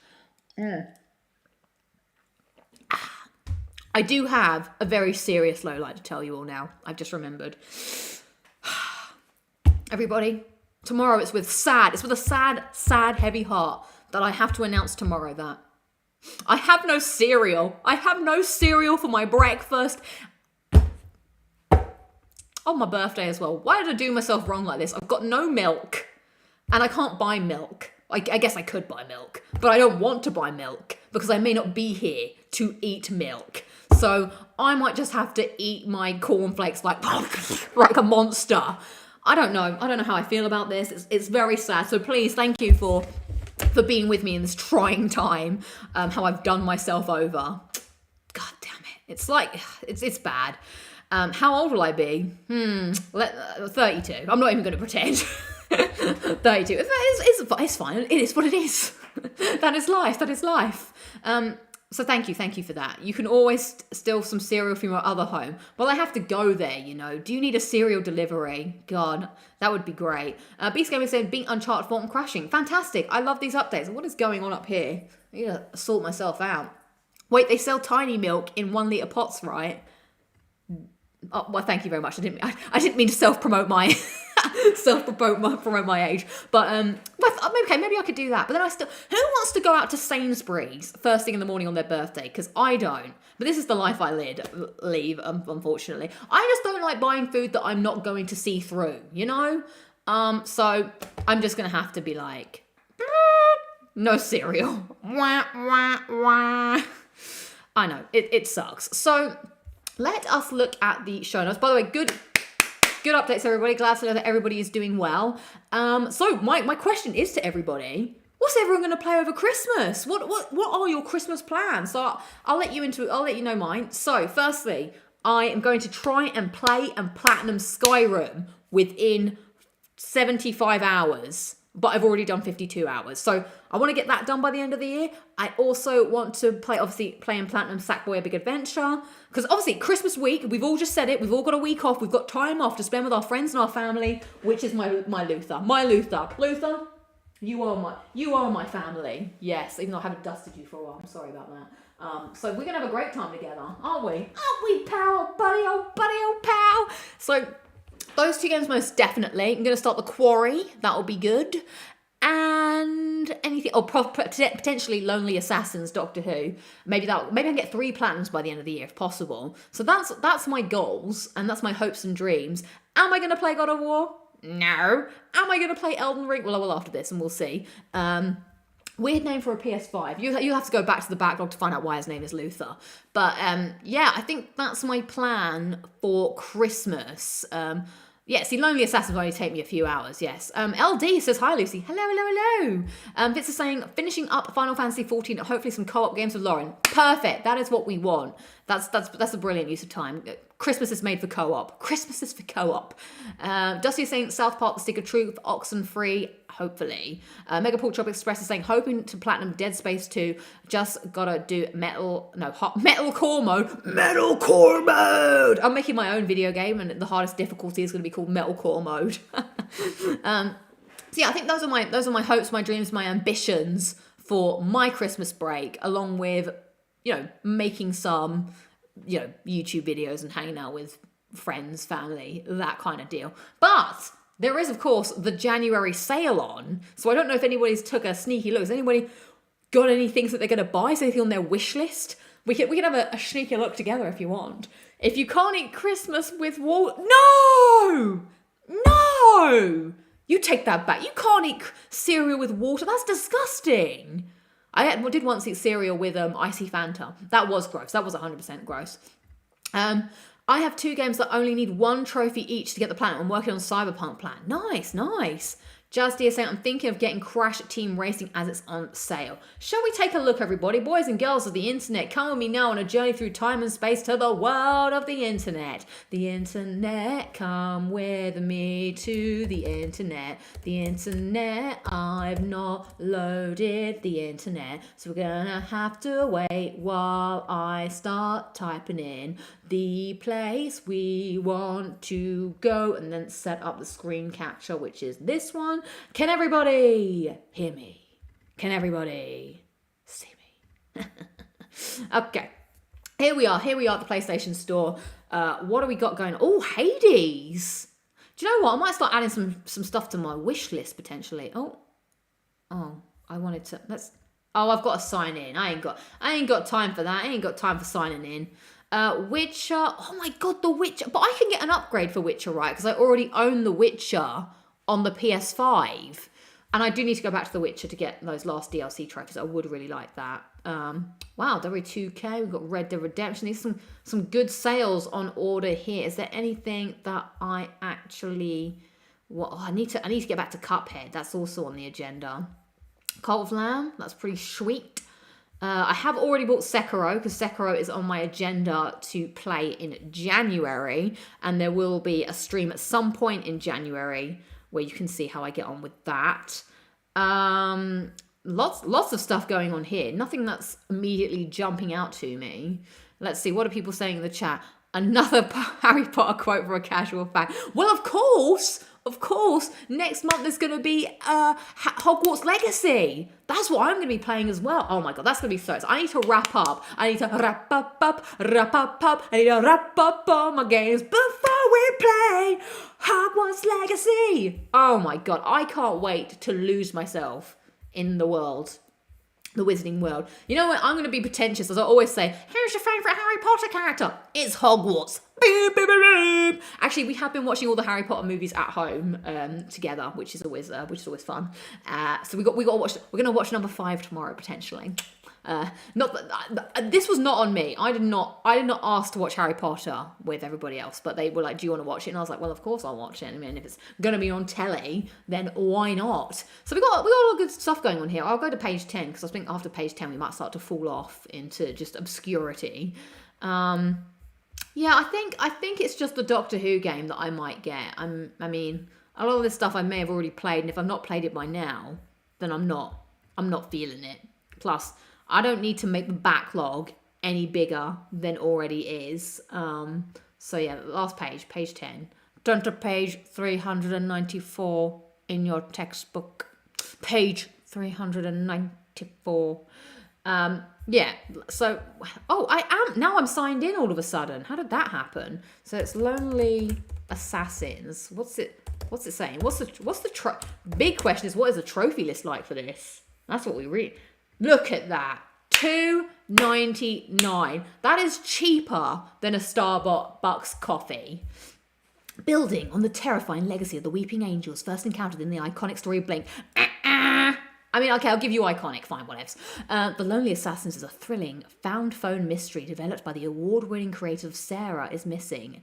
I do have a very serious low light to tell you all now. I've just remembered. Everybody, tomorrow it's with a sad, heavy heart that I have to announce tomorrow that I have no cereal. I have no cereal for my breakfast. On my birthday as well. Why did I do myself wrong like this? I've got no milk. And I can't buy milk. I guess I could buy milk. But I don't want to buy milk. Because I may not be here to eat milk. So I might just have to eat my cornflakes like a monster. I don't know. I don't know how I feel about this. It's very sad. So please, thank you for being with me in this trying time, how I've done myself over. God damn it. It's it's bad. How old will I be? 32. I'm not even going to pretend. 32. It's fine. It is what it is. That is life. So thank you for that. You can always steal some cereal from your other home. Well, I have to go there, Do you need a cereal delivery? God, that would be great. Beast Gamer said, beat Uncharted 4 and crashing. Fantastic. I love these updates. What is going on up here? I need to sort myself out. Wait, they sell tiny milk in 1 litre pots, right? Oh, well, thank you very much. I didn't mean to self-promote my promote my age, but maybe I could do that. But then who wants to go out to Sainsbury's first thing in the morning on their birthday? Because I don't. But this is the life I leave, unfortunately. I just don't like buying food that I'm not going to see through, So I'm just gonna have to be like, no cereal. Wah, wah, wah. I know it sucks. So let us look at the show notes. By the way, good updates, everybody. Glad to know that everybody is doing well. So my question is to everybody: what's everyone going to play over Christmas? What are your Christmas plans? So I'll let you know mine. So firstly, I am going to try and play and platinum Skyrim within 75 hours. But I've already done 52 hours. So I want to get that done by the end of the year. I also want to play and platinum Sackboy A Big Adventure. Because obviously Christmas week, we've all just said it, we've all got a week off, we've got time off to spend with our friends and our family, which is my Luther. Luther, you are my family. Yes, even though I haven't dusted you for a while. I'm sorry about that. So we're going to have a great time together, aren't we? Aren't we, pal? Buddy, oh, pal. So those 2 games most definitely. I'm going to start the Quarry. That'll be good. And anything, potentially Lonely Assassins, Doctor Who. Maybe I can get 3 platinums by the end of the year if possible. So that's my goals and that's my hopes and dreams. Am I going to play God of War? No. Am I going to play Elden Ring? Well, I will after this and we'll see. Weird name for a PS5. You'll have to go back to the backlog to find out why his name is Luther. But I think that's my plan for Christmas. Yeah, see, Lonely Assassins will only take me a few hours, yes. LD says, hi, Lucy. Hello, hello, hello. Fitz is saying, finishing up Final Fantasy 14, hopefully some co-op games with Lauren. Perfect. That is what we want. That's a brilliant use of time. Christmas is made for co-op. Christmas is for co-op. Dusty is saying, South Park, The Stick of Truth, Oxenfree, hopefully. Megaport Chop Express is saying, hoping to platinum Dead Space 2. Just gotta do metal core mode. Metal core mode! I'm making my own video game, and the hardest difficulty is going to be called metal core mode. So yeah, I think those are my hopes, my dreams, my ambitions for my Christmas break, along with, making some, YouTube videos and hanging out with friends, family, that kind of deal. But there is, of course, the January sale on. So I don't know if anybody's took a sneaky look. Has anybody got any things that they're going to buy? Is anything on their wish list? We can have a sneaky look together if you want. If you can't eat Christmas with water... No! You take that back. You can't eat cereal with water. That's disgusting. I did once eat cereal with icy Fanta. That was gross. That was 100% gross. I have 2 games that only need 1 trophy each to get the platinum. I'm working on Cyberpunk plan. Nice. Jazz D is saying, I'm thinking of getting Crash Team Racing as it's on sale. Shall we take a look, everybody? Boys and girls of the internet, come with me now on a journey through time and space to the world of the internet. The internet, come with me to the internet. The internet, I've not loaded the internet. So we're gonna have to wait while I start typing in the place we want to go and then set up the screen capture, which is this one. Can everybody hear me? Can everybody see me? Okay. Here we are at the PlayStation Store. What do we got going? Oh, Hades. Do you know what? I might start adding some stuff to my wish list potentially. Oh, I wanted to. I've got to sign in. I ain't got time for that. I ain't got time for signing in. Witcher. Oh my God, The Witcher. But I can get an upgrade for Witcher, right? Because I already own The Witcher on the PS5. And I do need to go back to The Witcher to get those last DLC trophies. I would really like that. Wow, W2K. We've got Red Dead Redemption. There's some good sales on order here. Is there anything that I actually... I need to get back to Cuphead. That's also on the agenda. Cult of Lamb. That's pretty sweet. I have already bought Sekiro, because Sekiro is on my agenda to play in January, and there will be a stream at some point in January where you can see how I get on with that. Lots of stuff going on here. Nothing that's immediately jumping out to me. Let's see, what are people saying in the chat? Another Harry Potter quote for a casual fan. Well, of course, next month there's going to be Hogwarts Legacy. That's what I'm going to be playing as well. Oh my God, that's going to be so exciting. I need to wrap up. I need to wrap up all my games before we play Hogwarts Legacy. Oh my God, I can't wait to lose myself in the world. The Wizarding World. You know what? I'm going to be pretentious, as I always say. Who's your favourite Harry Potter character? It's Hogwarts. Beep, beep, beep, beep. Actually, we have been watching all the Harry Potter movies at home together, which is always fun. So we're going to watch number 5 tomorrow potentially. This was not on me. I did not ask to watch Harry Potter with everybody else, but they were like, do you want to watch it? And I was like, well, of course I'll watch it. I mean, if it's going to be on telly, then why not? So we got a lot of good stuff going on here. I'll go to page 10, because I think after page 10 we might start to fall off into just obscurity. Yeah, I think it's just the Doctor Who game that I might get. I mean, a lot of this stuff I may have already played, and if I've not played it by now, then I'm not feeling it. Plus, I don't need to make the backlog any bigger than already is. So yeah, last page 10. Turn to page 394 in your textbook. Page 394. Yeah, so, I'm signed in all of a sudden. How did that happen? So it's Lonely Assassins. What's it saying? Big question is, what is the trophy list like for this? That's what we read. Look at that. $2.99. That is cheaper than a Starbucks coffee. Building on the terrifying legacy of the Weeping Angels first encountered in the iconic story of Blink. I mean, okay, I'll give you iconic, fine, whatevs. The Lonely Assassins is a thrilling found phone mystery developed by the award-winning creator of Sarah is Missing.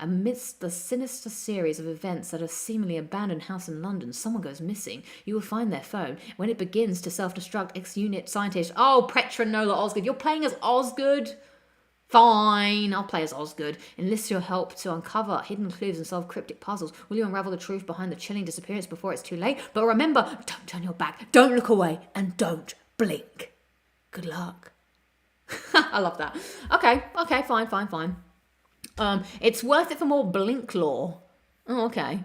Amidst the sinister series of events at a seemingly abandoned house in London, someone goes missing. You will find their phone. When it begins to self-destruct, ex-unit scientist... Oh, Petra Nola Osgood. You're playing as Osgood? Fine, I'll play as Osgood. Enlist your help to uncover hidden clues and solve cryptic puzzles. Will you unravel the truth behind the chilling disappearance before it's too late? But remember, don't turn your back, don't look away, and don't blink. Good luck. I love that. Okay, fine. It's worth it for more blink lore. Oh, okay.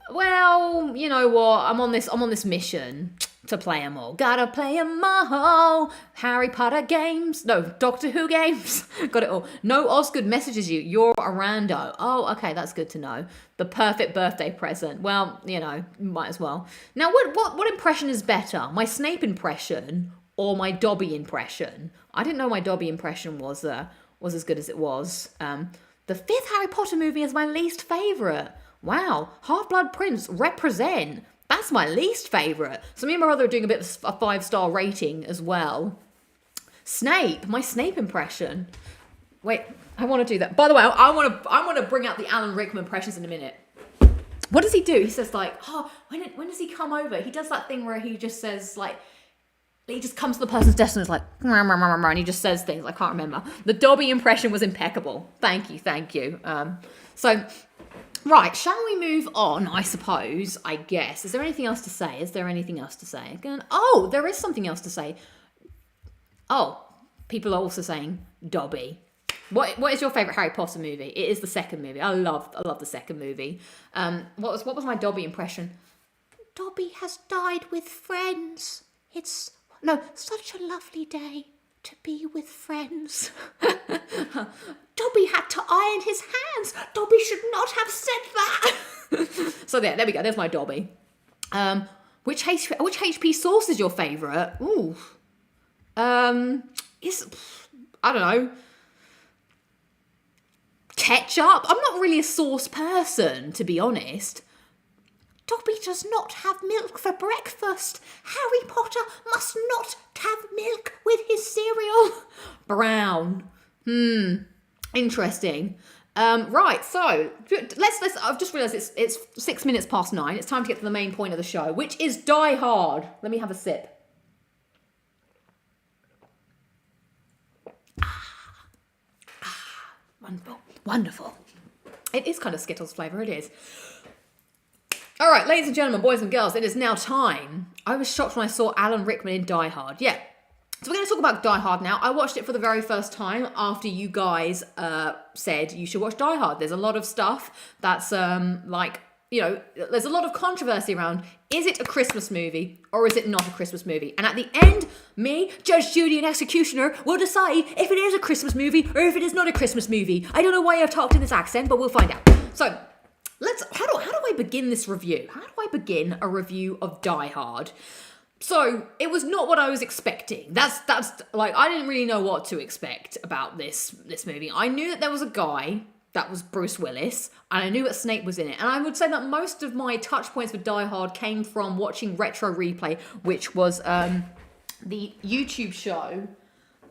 Well, you know what? I'm on this mission to play them all. Gotta play them all. Harry Potter games. No, Doctor Who games. Got it all. No Osgood messages you. You're a rando. Oh, okay, that's good to know. The perfect birthday present. Well, you know, might as well. Now, what impression is better? My Snape impression or my Dobby impression? I didn't know my Dobby impression was as good as it was. The fifth Harry Potter movie is my least favourite. Wow, Half-Blood Prince, represent. That's my least favourite. So me and my brother are doing a bit of a 5-star rating as well. Snape, my Snape impression. Wait, I want to do that. By the way, I want to bring out the Alan Rickman impressions in a minute. What does he do? He says like, oh, when does he come over? He does that thing where he just says like, he just comes to the person's desk and is like, and he just says things. I can't remember. The Dobby impression was impeccable. Thank you. Right, shall we move on, I suppose, I guess. Is there anything else to say? Again, oh, there is something else to say. Oh, people are also saying Dobby. What is your favourite Harry Potter movie? It is the second movie. I love the second movie. What was my Dobby impression? Dobby has died with friends. It's such a lovely day to be with friends. Dobby had to iron his hands. Dobby should not have said that. So there we go. There's my Dobby. Which HP sauce is your favourite? Ooh. I don't know. Ketchup? I'm not really a sauce person, to be honest. Dobby does not have milk for breakfast. Harry Potter must not have milk with his cereal. Brown. Interesting. Right, so let's I've just realised it's 6 minutes past 9. It's time to get to the main point of the show, which is Die Hard. Let me have a sip. Wonderful. It is kind of Skittles flavour, it is. All right, ladies and gentlemen, boys and girls, it is now time. I was shocked when I saw Alan Rickman in Die Hard. Yeah. So we're going to talk about Die Hard now. I watched it for the very first time after you guys said you should watch Die Hard. There's a lot of stuff that's there's a lot of controversy around, is it a Christmas movie or is it not a Christmas movie? And at the end, me, Judge Judy and Executioner will decide if it is a Christmas movie or if it is not a Christmas movie. I don't know why I've talked in this accent, but we'll find out. So how do I begin this review? How do I begin a review of Die Hard? So it was not what I was expecting. That's like, I didn't really know what to expect about this movie. I knew that there was a guy that was Bruce Willis, and I knew that Snape was in it. And I would say that most of my touch points with Die Hard came from watching Retro Replay, which was the YouTube show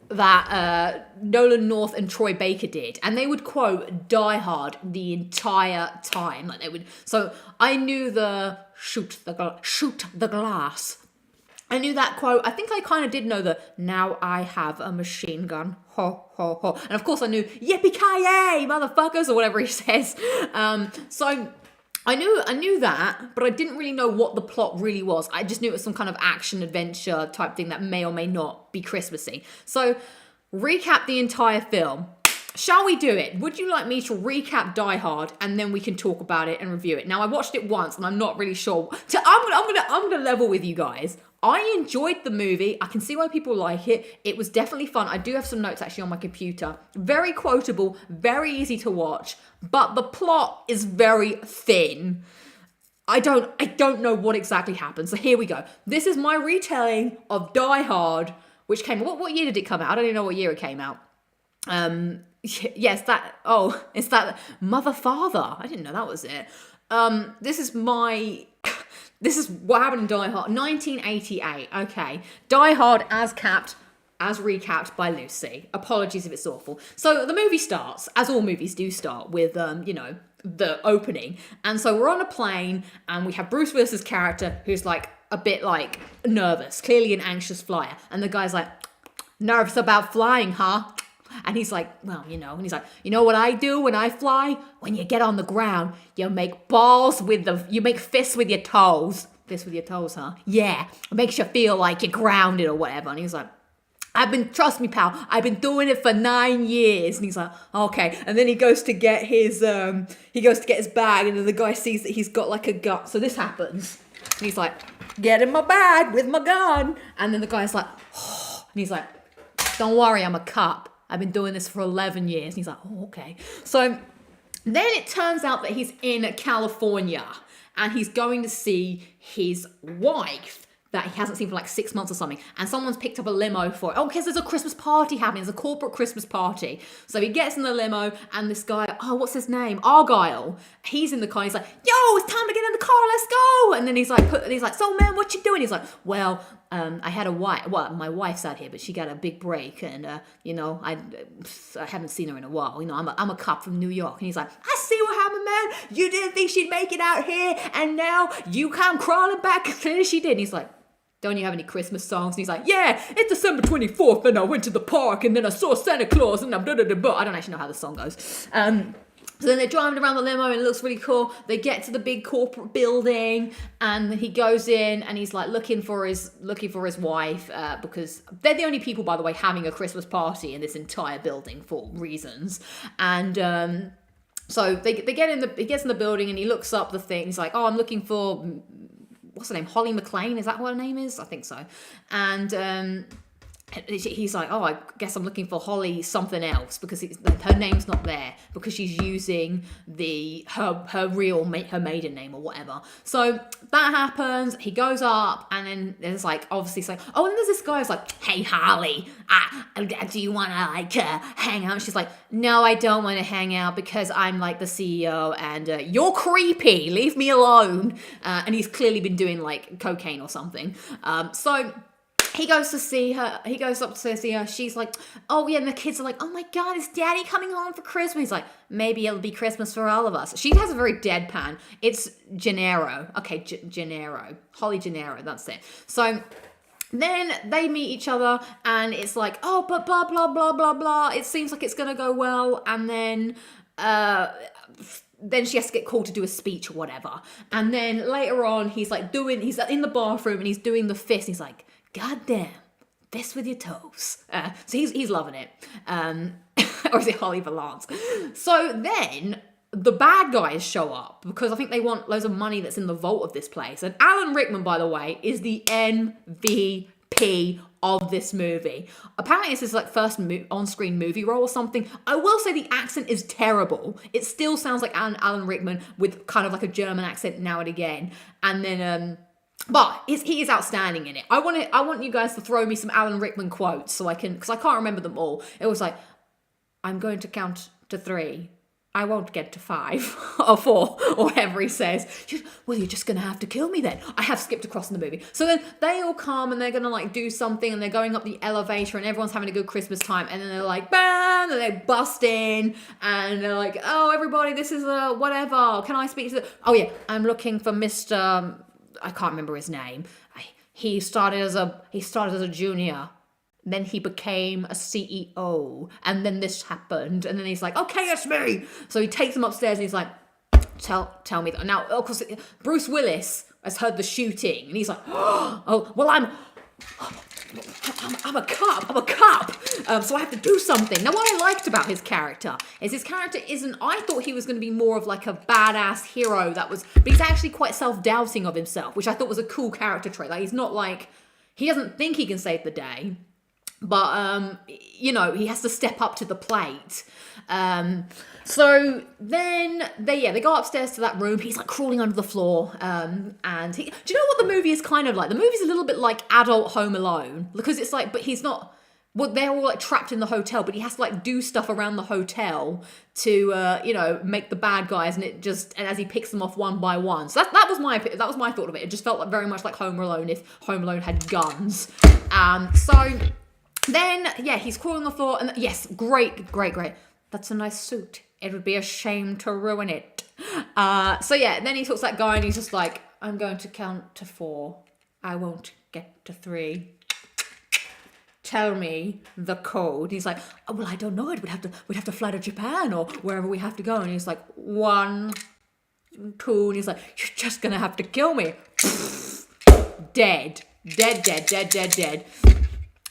that Nolan North and Troy Baker did, and they would quote Die Hard the entire time. Like they would. So I knew the shoot the glass. I knew that quote. I think I kind of did know the now I have a machine gun. Ho ho ho. And of course I knew yippee-ki-yay, motherfuckers, or whatever he says. So I knew that, but I didn't really know what the plot really was. I just knew it was some kind of action adventure type thing that may or may not be Christmassy. So, recap the entire film. Shall we do it? Would you like me to recap Die Hard and then we can talk about it and review it? Now, I watched it once and I'm not really sure. So I'm gonna level with you guys. I enjoyed the movie. I can see why people like it. It was definitely fun. I do have some notes actually on my computer. Very quotable, very easy to watch, but the plot is very thin. I don't know what exactly happened. So here we go. This is my retelling of Die Hard, which came. What year did it come out? I don't even know what year it came out. Yes, it's that Mother Father. I didn't know that was it. This is what happened in Die Hard. 1988. Okay. Die Hard as capped. as recapped by Lucy. Apologies if it's awful. So the movie starts, as all movies do start, with, the opening. And so we're on a plane, and we have Bruce Willis's character, who's like a bit like nervous, clearly an anxious flyer. And the guy's like, nervous about flying, huh? And he's like, well, and he's like, you know what I do when I fly? When you get on the ground, you make you make fists with your toes. Fists with your toes, huh? Yeah. It makes you feel like you're grounded or whatever. And he's like, trust me, pal, I've been doing it for 9 years. And he's like, okay. And then he goes to get his bag, and then the guy sees that he's got like a gun. So this happens. And he's like, get in my bag with my gun. And then the guy's like, oh. And he's like, don't worry, I'm a cop. I've been doing this for 11 years. And he's like, oh, okay. So then it turns out that he's in California, and he's going to see his wife that he hasn't seen for like 6 months or something. And someone's picked up a limo for it. Oh, because there's a Christmas party happening. There's a corporate Christmas party. So he gets in the limo, and this guy, what's his name? Argyle. He's in the car. He's like, yo, it's time to get in the car. Let's go. And then he's like, so man, what you doing? He's like, well, I had a wife. Well, my wife's out here, but she got a big break. And, I haven't seen her in a while. I'm a cop from New York. And he's like, I see what happened, man. You didn't think she'd make it out here. And now you come crawling back. And she did. And he's like, don't you have any Christmas songs? And he's like, yeah, it's December 24th, and I went to the park, and then I saw Santa Claus, and I'm da-da-da-da. I don't actually know how the song goes. So then they're driving around the limo, and it looks really cool. They get to the big corporate building, and he goes in, and he's like looking for his wife, because they're the only people, by the way, having a Christmas party in this entire building for reasons. And so he gets in the building, and he looks up the thing. He's like, oh, I'm looking for, what's her name? Holly McLean? Is that what her name is? I think so. And he's like, oh, I guess I'm looking for Holly something else, because her name's not there, because she's using her maiden name or whatever. So that happens. He goes up, and then there's like, obviously it's like, oh, and there's this guy who's like, hey, Holly, do you want to hang out? She's like, no, I don't want to hang out, because I'm like the CEO, and you're creepy. Leave me alone. And he's clearly been doing like cocaine or something. So he goes to see her. He goes up to see her. She's like, oh, yeah. And the kids are like, oh, my God, is Daddy coming home for Christmas? He's like, maybe it'll be Christmas for all of us. She has a very deadpan. It's Gennaro. Okay, Gennaro. Holly Gennaro. That's it. So then they meet each other, and it's like, oh, but blah, blah, blah, blah, blah. It seems like it's going to go well. And then she has to get called to do a speech or whatever. And then later on, he's in the bathroom, and he's doing the fist. He's like, God damn, fist with your toes. So he's loving it. Or is it Holly Valance? So then the bad guys show up, because I think they want loads of money that's in the vault of this place. And Alan Rickman, by the way, is the MVP of this movie. Apparently it's his like first on-screen movie role or something. I will say the accent is terrible. It still sounds like Alan Rickman with kind of like a German accent now and again. And then but he is outstanding in it. I want you guys to throw me some Alan Rickman quotes so I can, because I can't remember them all. It was like, I'm going to count to 3. I won't get to 5 or 4 or whatever he says. Well, you're just going to have to kill me then. I have skipped across in the movie. So then they all come, and they're going to like do something, and they're going up the elevator, and everyone's having a good Christmas time. And then they're like, bam, and they bust in, and they're like, oh, everybody, this is whatever. Can I speak to oh yeah, I'm looking for Mr. I can't remember his name. He started as a junior. Then he became a CEO. And then this happened. And then he's like, okay, it's me. So he takes him upstairs, and he's like, tell me that. Now, of course, Bruce Willis has heard the shooting. And he's like, oh, well, I'm a cop. So I have to do something. Now, what I liked about his character isn't, I thought he was going to be more of like a badass hero but he's actually quite self-doubting of himself, which I thought was a cool character trait. Like, he's not like, he doesn't think he can save the day, but, he has to step up to the plate. So then they go upstairs to that room. He's like crawling under the floor. Do you know what the movie is kind of like? The movie's a little bit like adult Home Alone, because it's like, but he's not, well, they're all like trapped in the hotel, but he has to like do stuff around the hotel to, make the bad guys, and as he picks them off one by one. So that was my thought of it. It just felt like very much like Home Alone if Home Alone had guns. So Then, yeah, he's crawling on the floor. And yes, great. That's a nice suit. It would be a shame to ruin it. So yeah, then he talks to that guy and he's just like, I'm going to count to 4. I won't get to 3. Tell me the code. He's like, oh, well, I don't know it. We'd have to fly to Japan or wherever we have to go. And he's like, 1, 2. And he's like, you're just gonna have to kill me. Dead.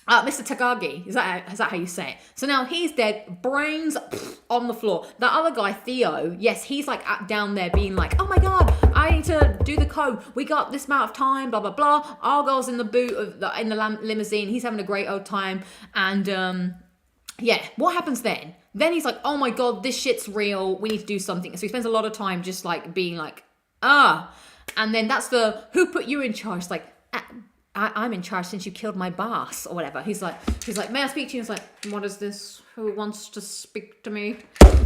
Mr. Takagi, is that how you say it? So now he's dead, brains on the floor. That other guy, Theo, yes, he's like down there being like, oh my god, I need to do the code. We got this amount of time, blah blah blah. Argyle's in the boot of in the limousine. He's having a great old time, and yeah, what happens then? Then he's like, oh my god, this shit's real. We need to do something. So he spends a lot of time just like being like, and then that's the who put you in charge? Like. I'm in charge since you killed my boss or whatever. He's like, may I speak to you? He's like, what is this? Who wants to speak to me?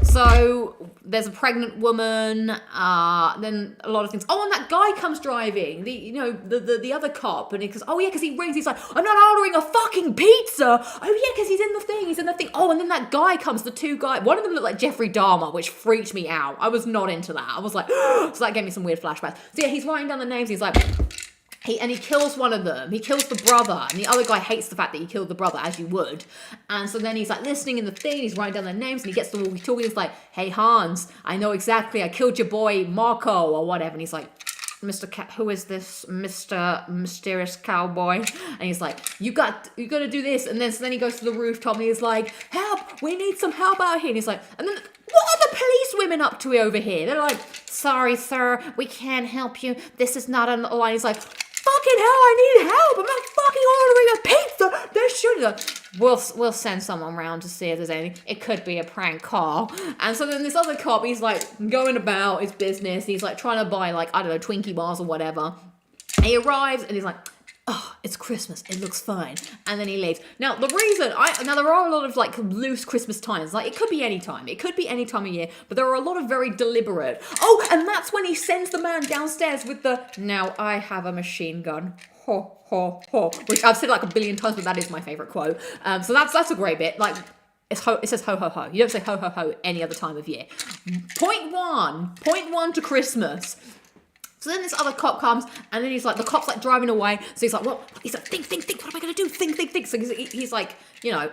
So there's a pregnant woman, then a lot of things. Oh, and that guy comes driving, the other cop, and he goes, oh yeah, because he rings, he's like, I'm not ordering a fucking pizza. Oh yeah, because he's in the thing. Oh, and then that guy comes, the 2 guys, one of them looked like Jeffrey Dahmer, which freaked me out. I was not into that. I was like, so that gave me some weird flashbacks. So yeah, he's writing down the names, he's like, he kills one of them. He kills the brother. And the other guy hates the fact that he killed the brother, as you would. And so then he's like listening in the thing. He's writing down their names. And he gets the walkie-talkie. He's like, hey, Hans, I know exactly. I killed your boy, Marco, or whatever. And he's like, who is this Mr. Mysterious Cowboy? And he's like, you got to do this. And then so then he goes to the rooftop and he's like, help, we need some help out here. And he's like, and then what are the police women up to over here? They're like, sorry, sir, we can't help you. This is not an line. He's like, fucking hell, I need help. I'm not fucking ordering a pizza. They're shooting. We'll send someone around to see if there's anything. It could be a prank call. And so then this other cop, he's like going about his business. He's like trying to buy like, I don't know, Twinkie bars or whatever. And he arrives and he's like, oh, it's Christmas. It looks fine. And then he leaves. Now, the reason, now there are a lot of like loose Christmas times. Like it could be any time. It could be any time of year. But there are a lot of very deliberate. Oh, and that's when he sends the man downstairs with the, now I have a machine gun. Ho, ho, ho. Which I've said like a billion times, but that is my favorite quote. So that's a great bit. Like, it says ho, ho, ho. You don't say ho, ho, ho any other time of year. Point one to Christmas. So then this other cop comes, and then he's like, the cop's like driving away. So he's like, what? He's like, think. What am I going to do? Think. So he's like,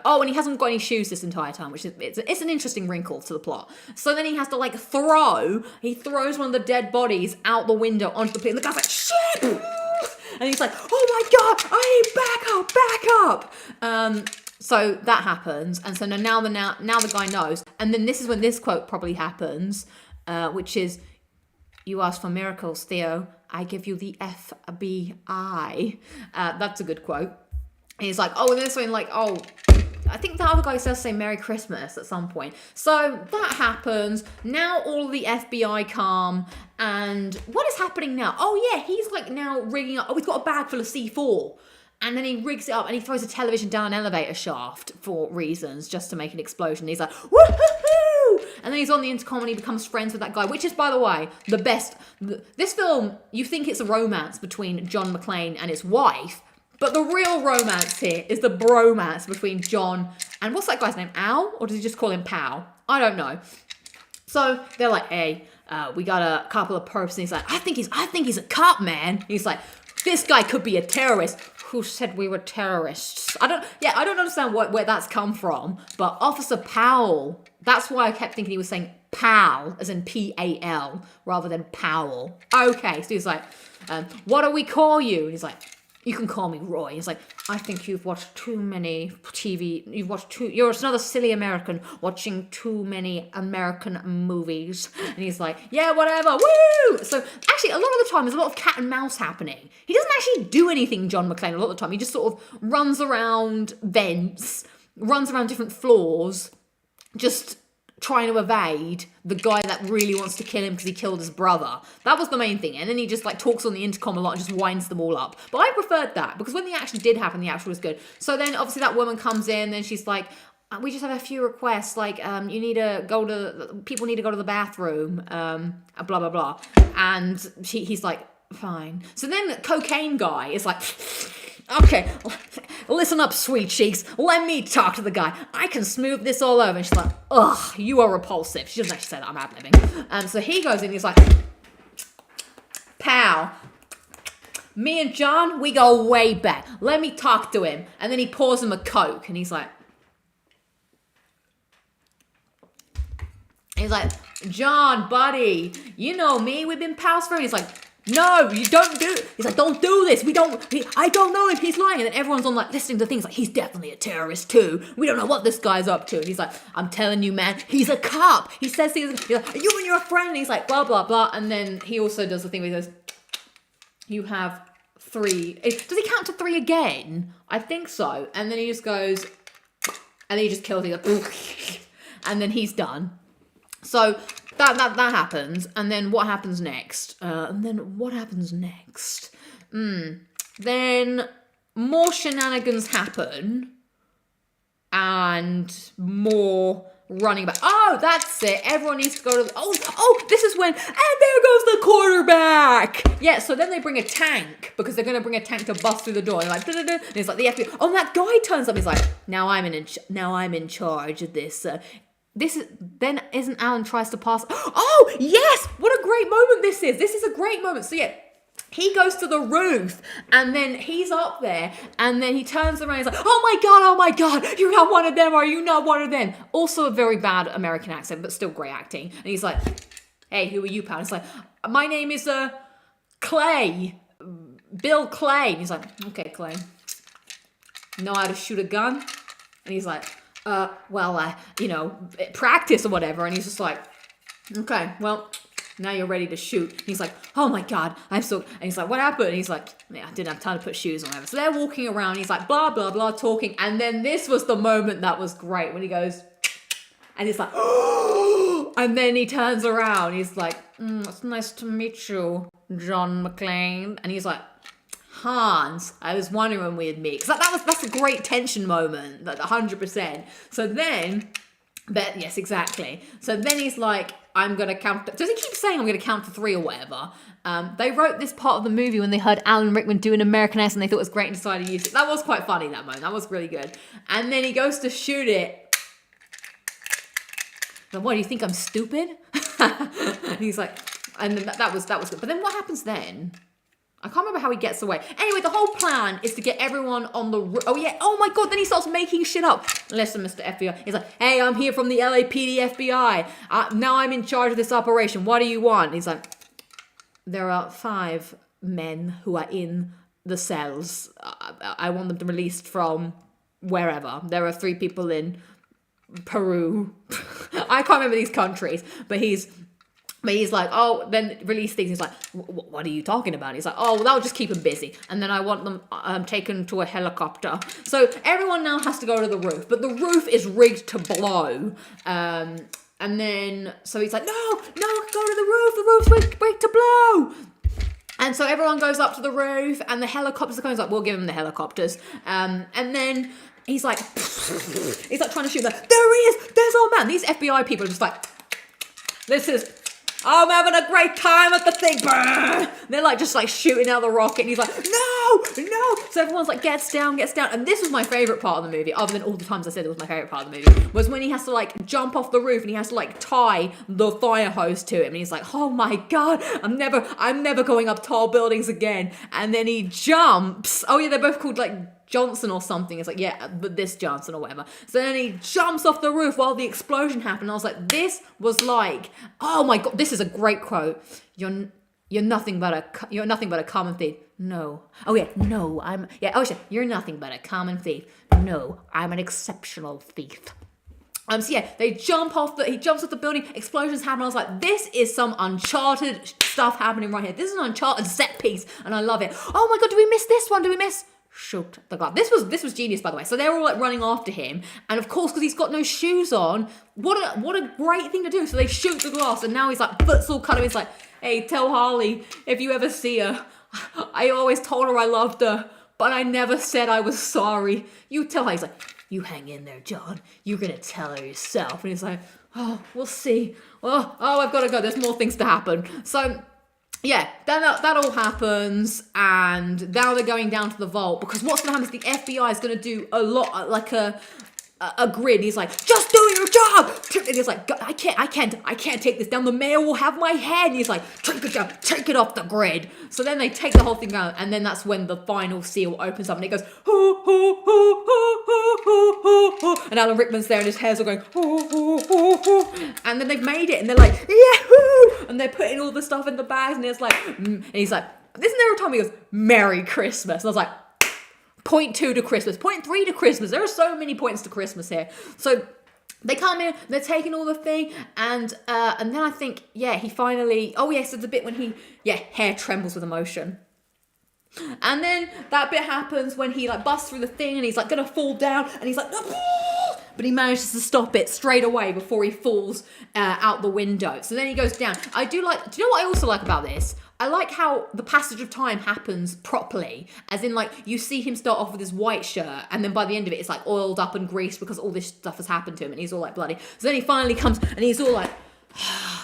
oh, and he hasn't got any shoes this entire time, which is, it's an interesting wrinkle to the plot. So then he has to like he throws one of the dead bodies out the window onto the plane. And the guy's like, shit! And he's like, oh my God, I need backup. So that happens. And so now the guy knows. And then this is when this quote probably happens, which is, you ask for miracles, Theo. I give you the FBI. That's a good quote. And he's like, oh, and then something like, oh, I think the other guy says say Merry Christmas at some point. So that happens. Now all of the FBI come. And what is happening now? Oh, yeah, he's like now rigging up. Oh, he's got a bag full of C4. And then he rigs it up and he throws a television down an elevator shaft for reasons, just to make an explosion. He's like, woohoo! And then he's on the intercom and he becomes friends with that guy, which is, by the way, the best. This film, you think it's a romance between John McClane and his wife, but the real romance here is the bromance between John and what's that guy's name? Al? Or does he just call him Pal? I don't know. So they're like, hey, we got a couple of perps. And he's like, I think he's a cop, man. He's like, this guy could be a terrorist. Who said we were terrorists? I don't understand where that's come from. But Officer Powell, that's why I kept thinking he was saying pal, as in P-A-L, rather than Powell. Okay, so he's like, what do we call you? And he's like, you can call me Roy. He's like, I think you've watched too many TV. You're another silly American watching too many American movies. And he's like, yeah, whatever. Woo! So actually, a lot of the time, there's a lot of cat and mouse happening. He doesn't actually do anything, John McClane, a lot of the time. He just sort of runs around vents, runs around different floors, just trying to evade the guy that really wants to kill him because he killed his brother. That was the main thing. And then he just like talks on the intercom a lot and just winds them all up. But I preferred that because when the action did happen, the action was good. So then obviously that woman comes in and she's like, we just have a few requests. Like, people need to go to the bathroom, blah, blah, blah. And he's like, fine. So then the cocaine guy is like, okay, listen up, sweet cheeks. Let me talk to the guy. I can smooth this all over. And she's like, ugh, you are repulsive. She doesn't actually say that. I'm ad-libbing. So he goes in. He's like, pal. Me and John, we go way back. Let me talk to him. And then he pours him a Coke. And he's like, John, buddy, you know me. We've been pals for. And he's like, no, you don't do it. He's like, don't do this. I don't know if he's lying. And then everyone's on like listening to things like, he's definitely a terrorist too. We don't know what this guy's up to. And he's like, I'm telling you, man, he's a cop. He says things. He's like, you and your friend. And he's like, blah, blah, blah. And then he also does the thing where he goes, you have 3. Does he count to 3 again? I think so. And then he just goes, and then he just kills him. And then he's done. So that happens. And then what happens next? Then more shenanigans happen. And more running back. Oh, that's it. Everyone needs to go to this is when, and there goes the quarterback. Yeah, so then they bring a tank because they're going to bring a tank to bust through the door. And like, and it's like the FBI. Oh, and that guy turns up. He's like, now I'm in charge of this. Then isn't Alan tries to pass. Oh, yes. What a great moment this is. This is a great moment. So yeah, he goes to the roof and then he's up there and then he turns around and he's like, oh my God, you're not one of them. Are you not one of them? Also a very bad American accent, but still great acting. And he's like, hey, who are you, pal? It's like, my name is Clay, Bill Clay. And he's like, okay, Clay, know how to shoot a gun? And he's like, practice or whatever. And he's just like, okay, well, now you're ready to shoot. And he's like, oh my God, and he's like, what happened? And he's like, yeah, I didn't have time to put shoes on. Whatever. So they're walking around. He's like, blah, blah, blah, talking. And then this was the moment that was great when he goes, and he's like, oh, and then he turns around. He's like, it's nice to meet you, John McClane. And he's like, Hans, I was wondering when we'd meet. Because that's a great tension moment, like 100%. So then, yes, exactly. So then he's like, I'm going to count. Does he keep saying I'm going to count to 3 or whatever? They wrote this part of the movie when they heard Alan Rickman do an American accent and they thought it was great and decided to use it. That was quite funny, that moment. That was really good. And then he goes to shoot it. And what, do you think I'm stupid? And he's like, and then that was good. But then what happens then? I can't remember how he gets away. Anyway, the whole plan is to get everyone on the roof. Oh, yeah. Oh, my God. Then he starts making shit up. Listen, Mr. FBI. He's like, hey, I'm here from the LAPD FBI. Now I'm in charge of this operation. What do you want? He's like, there are 5 men who are in the cells. I want them released from wherever. There are 3 people in Peru. I can't remember these countries, but he's like, oh, then release things. He's like, what are you talking about? He's like, oh, well, that'll just keep him busy. And then I want them taken to a helicopter. So everyone now has to go to the roof. But the roof is rigged to blow. And then, so he's like, no, go to the roof. The roof's rigged to blow. And so everyone goes up to the roof. And the helicopters are coming. He's like, we'll give him the helicopters. And then he's like trying to shoot them. There he is. There's our man. These FBI people are just like, I'm having a great time at the thing. They're like just like shooting out the rocket. And he's like, no. So everyone's like, gets down. And this was my favorite part of the movie, other than all the times I said it was my favorite part of the movie, was when he has to like jump off the roof and he has to like tie the fire hose to him. And he's like, oh my God, I'm never going up tall buildings again. And then he jumps. Oh yeah, they're both called like Johnson or something. It's like, yeah, but this Johnson or whatever. So then he jumps off the roof while the explosion happened. I was like, this was like, oh my God, this is a great quote. You're nothing but a common thief. No. Oh yeah, no, you're nothing but a common thief. No, I'm an exceptional thief. So yeah, he jumps off the building, explosions happen. I was like, this is some Uncharted stuff happening right here. This is an Uncharted set piece, and I love it. Oh my God, do we miss this one? Shoot the god. This was genius, by the way. So they're all like running after him, and of course, because he's got no shoes on, what a great thing to do. So they shoot the glass, and now he's like, foot's all cut off. He's like, hey, tell Harley if you ever see her, I always told her I loved her, but I never said I was sorry. You tell her. He's like, you hang in there, John. You're gonna tell her yourself. And he's like, oh, we'll see. Oh, I've got to go. There's more things to happen. So yeah, that all happens, and now they're going down to the vault, because what's going to happen is the FBI is going to do a lot, like a grid. He's like, just do your job. And he's like, I can't take this down. The mayor will have my head. And he's like, take it down, take it off the grid. So then they take the whole thing down, and then that's when the final seal opens up, and it goes, hoo, hoo, hoo, hoo, hoo, hoo, hoo, hoo. And Alan Rickman's there, and his hair's all going, hoo, hoo, hoo, hoo. And then they've made it, and they're like, yahoo! And they're putting all the stuff in the bags, and it's like, and he's like, isn't there a time he goes, Merry Christmas? And I was like, point 2 to Christmas, point 3 to Christmas. There are so many points to Christmas here. So they come in, they're taking all the thing, and then I think, yeah, he finally, oh yes, it's a bit when he, yeah, hair trembles with emotion. And then that bit happens when he like busts through the thing, and he's like gonna fall down, and he's like, but he manages to stop it straight away before he falls out the window. So then he goes down. Do you know what I also like about this? I like how the passage of time happens properly, as in like you see him start off with his white shirt, and then by the end of it it's like oiled up and greased because all this stuff has happened to him, and he's all like bloody. So then he finally comes, and he's all like,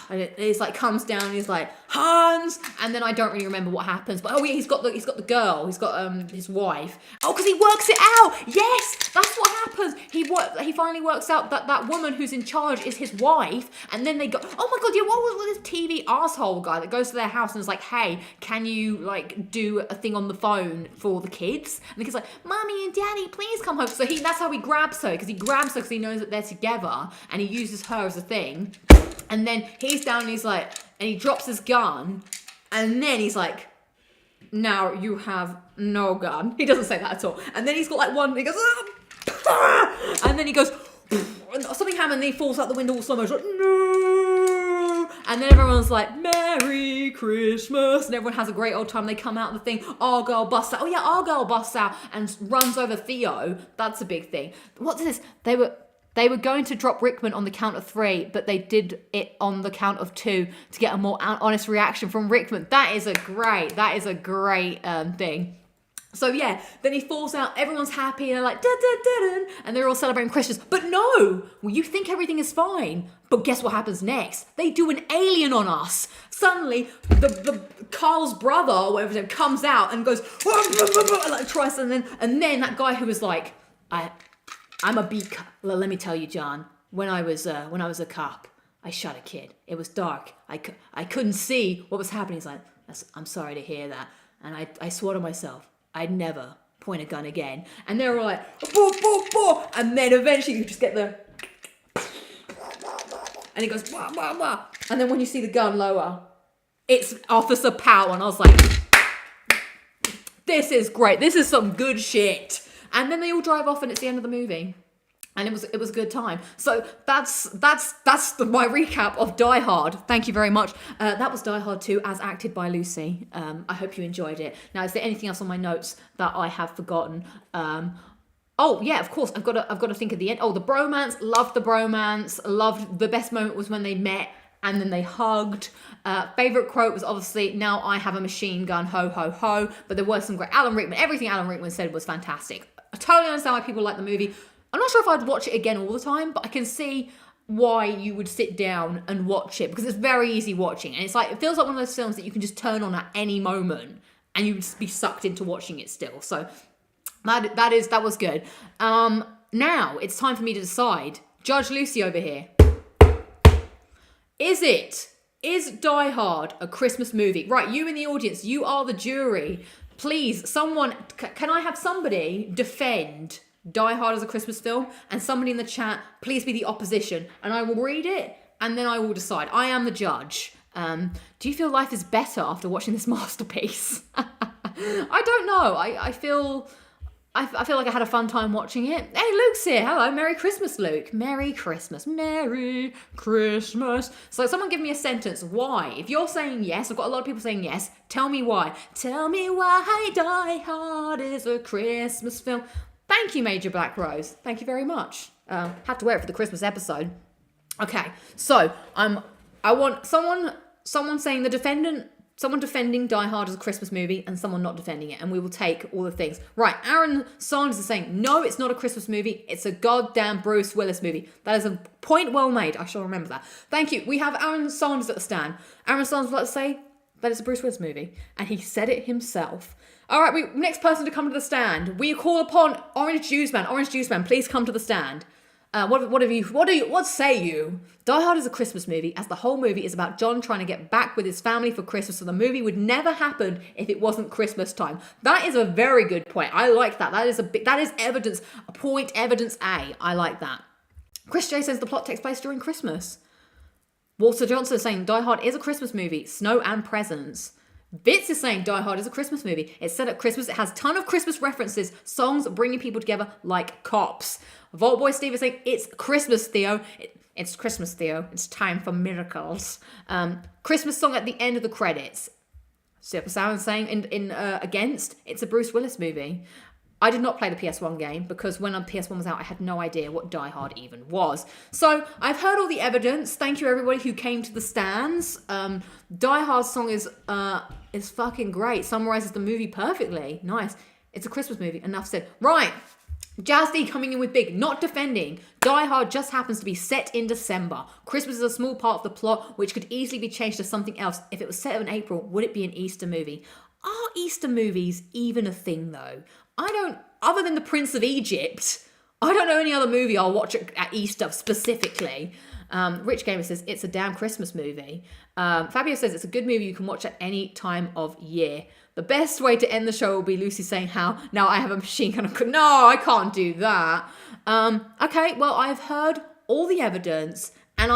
and he's like comes down, and he's like, Hans, and then I don't really remember what happens, but oh yeah, he's got the girl, he's got his wife. Oh, because he works it out. Yes, that's what happens. He finally works out that woman who's in charge is his wife, and then they go, oh my god, yeah, what was this TV asshole guy that goes to their house and is like, hey, can you like do a thing on the phone for the kids? And the kid's like, mommy and daddy, please come home. So that's how he grabs her, because he grabs her because he knows that they're together, and he uses her as a thing. And then he's down, and he's like, and he drops his gun, and then he's like, now you have no gun. He doesn't say that at all. And then he's got like one, and he goes, ah! And then he goes, something happened, and he falls out the window all slow motion, like, no! And then everyone's like, Merry Christmas, and everyone has a great old time. They come out of the thing, our girl busts out, oh yeah, our girl busts out and runs over Theo. That's a big thing. What's this? They were going to drop Rickman on the count of 3, but they did it on the count of 2 to get a more honest reaction from Rickman. That is a great thing. So yeah, then he falls out, everyone's happy, and they're like, da, da, da, da, and they're all celebrating Christmas. But no, well, you think everything is fine. But guess what happens next? They do an alien on us. Suddenly, the Carl's brother, or whatever his name, comes out and goes, and like tries, and then that guy who was like, I'm a beat cop. Let me tell you, John, when I was a cop, I shot a kid. It was dark. I couldn't see what was happening. He's like, I'm sorry to hear that. And I swore to myself, I'd never point a gun again. And they're all like, boo, boo, boo. And then eventually you just get the, and he goes, blah, blah, blah. And then when you see the gun lower, it's Officer Powell. And I was like, this is great. This is some good shit. And then they all drive off, and it's the end of the movie, and it was a good time. So that's my recap of Die Hard. Thank you very much. That was Die Hard 2 as acted by Lucy. I hope you enjoyed it. Now, is there anything else on my notes that I have forgotten? Oh yeah, of course. I've got to think of the end. Oh, the bromance. Loved the bromance. Loved the best moment was when they met and then they hugged. Favorite quote was obviously, now I have a machine gun, ho, ho, ho. But there was some great Alan Rickman. Everything Alan Rickman said was fantastic. I totally understand why people like the movie. I'm not sure if I'd watch it again all the time, but I can see why you would sit down and watch it, because it's very easy watching. And it's like, it feels like one of those films that you can just turn on at any moment and you would be sucked into watching it still. So that was good. Now it's time for me to decide. Judge Lucy over here. Is Die Hard a Christmas movie? Right, you in the audience, you are the jury. Please, someone, can I have somebody defend Die Hard as a Christmas film? And somebody in the chat, please be the opposition. And I will read it, and then I will decide. I am the judge. Do you feel life is better after watching this masterpiece? I don't know. I feel like I had a fun time watching it. Hey, Luke's here. Hello. Merry Christmas, Luke. Merry Christmas. Merry Christmas. So someone give me a sentence. Why? If you're saying yes, I've got a lot of people saying yes. Tell me why. Tell me why Die Hard is a Christmas film. Thank you, Major Black Rose. Thank you very much. Had to wear it for the Christmas episode. Okay. So I want someone saying the defendant. Someone defending Die Hard as a Christmas movie and someone not defending it. And we will take all the things. Right, Aaron Sanders is saying, no, it's not a Christmas movie. It's a goddamn Bruce Willis movie. That is a point well made. I shall remember that. Thank you. We have Aaron Sanders at the stand. Aaron Sanders would like to say, that it's a Bruce Willis movie. And he said it himself. All right, next person to come to the stand. We call upon Orange Juice Man. Orange Juice Man, please come to the stand. What say you? Die Hard is a Christmas movie, as the whole movie is about John trying to get back with his family for Christmas, so the movie would never happen if it wasn't Christmas time. That is a very good point. I like that. That is evidence. Evidence A. I like that. Chris J says the plot takes place during Christmas. Walter Johnson is saying Die Hard is a Christmas movie, snow and presents. Vince is saying Die Hard is a Christmas movie. It's set at Christmas. It has a ton of Christmas references, songs bringing people together like Cops. Vault Boy Steve is saying it's Christmas, Theo. It's Christmas, Theo. It's time for miracles. Christmas song at the end of the credits. Super Sound saying against, it's a Bruce Willis movie. I did not play the PS1 game because when PS1 was out, I had no idea what Die Hard even was. So I've heard all the evidence. Thank you everybody who came to the stands. Die Hard's song is fucking great. Summarizes the movie perfectly. Nice. It's a Christmas movie. Enough said. Right. Jazz D coming in with big, not defending. Die Hard just happens to be set in December. Christmas is a small part of the plot, which could easily be changed to something else. If it was set in April, would it be an Easter movie? Are Easter movies even a thing though? Other than The Prince of Egypt, I don't know any other movie I'll watch at Easter specifically. Rich Gamer says, it's a damn Christmas movie. Fabio says, it's a good movie you can watch at any time of year. The best way to end the show will be Lucy saying how, now I have a machine gun. No, I can't do that. Okay, well, I've heard all the evidence and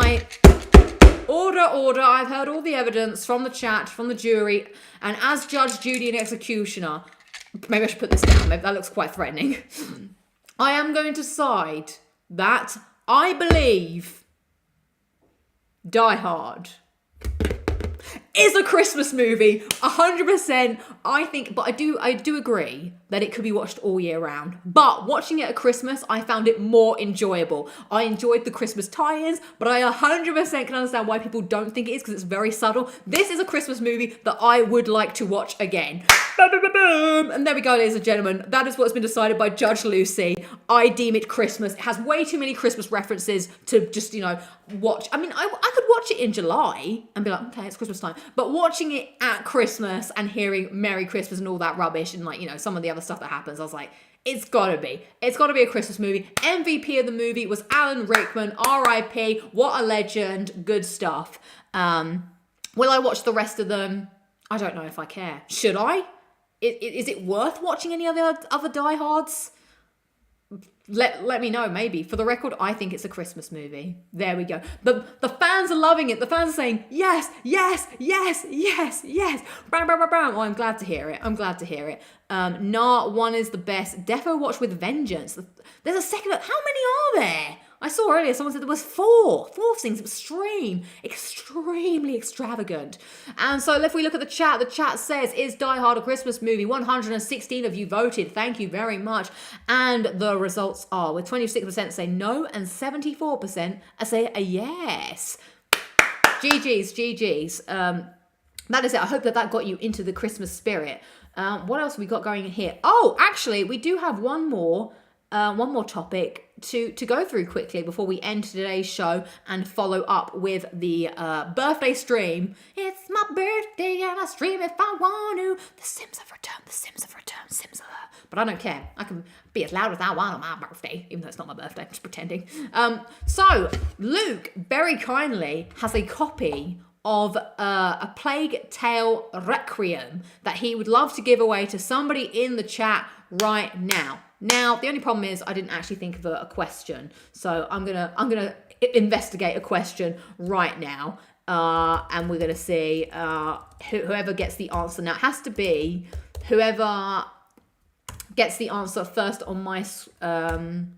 Order, I've heard all the evidence from the chat, from the jury, and as judge, jury, and executioner, maybe I should put this down, maybe that looks quite threatening. I am going to side that I believe Die Hard is a Christmas movie, 100%. I think, but I do agree that it could be watched all year round. But watching it at Christmas, I found it more enjoyable. I enjoyed the Christmas tie-ins, but I 100% can understand why people don't think it is because it's very subtle. This is a Christmas movie that I would like to watch again. Boom, boom, boom, boom. And there we go, ladies and gentlemen. That is what's been decided by Judge Lucy. I deem it Christmas. It has way too many Christmas references to just, watch. I mean, I could watch it in July and be like, okay, it's Christmas time. But watching it at Christmas and hearing Merry Christmas and all that rubbish and some of the other stuff that happens, I was like, it's gotta be a Christmas movie. MVP of the movie was Alan Rickman, R.I.P. What a legend. Good stuff. Will I watch the rest of them? I don't know if I care. Should I? Is it worth watching any of the other Die Hards? Let me know, maybe. For the record, I think it's a Christmas movie. There we go. The fans are loving it. The fans are saying, yes, yes, yes, yes, yes. Bam, bam, bam, bam. Oh, I'm glad to hear it. Nah, one is the best. Defo Watch with Vengeance. There's a second. How many are there? I saw earlier someone said there was four things. It was extremely extravagant. And so if we look at the chat says, is Die Hard a Christmas movie? 116 of you voted. Thank you very much. And the results are, with 26% say no and 74% say a yes. GG's. That is it. I hope that got you into the Christmas spirit. What else have we got going in here? Oh, actually, we do have one more topic to go through quickly before we end today's show and follow up with the birthday stream. It's my birthday and I stream if I want to. The Sims have returned. But I don't care. I can be as loud as I want on my birthday, even though it's not my birthday. I'm just pretending. So Luke very kindly has a copy of a Plague Tale Requiem that he would love to give away to somebody in the chat right now. Now, the only problem is I didn't actually think of a question, so I'm gonna investigate a question right now, and we're gonna see whoever gets the answer. Now, it has to be whoever gets the answer first on my. I'm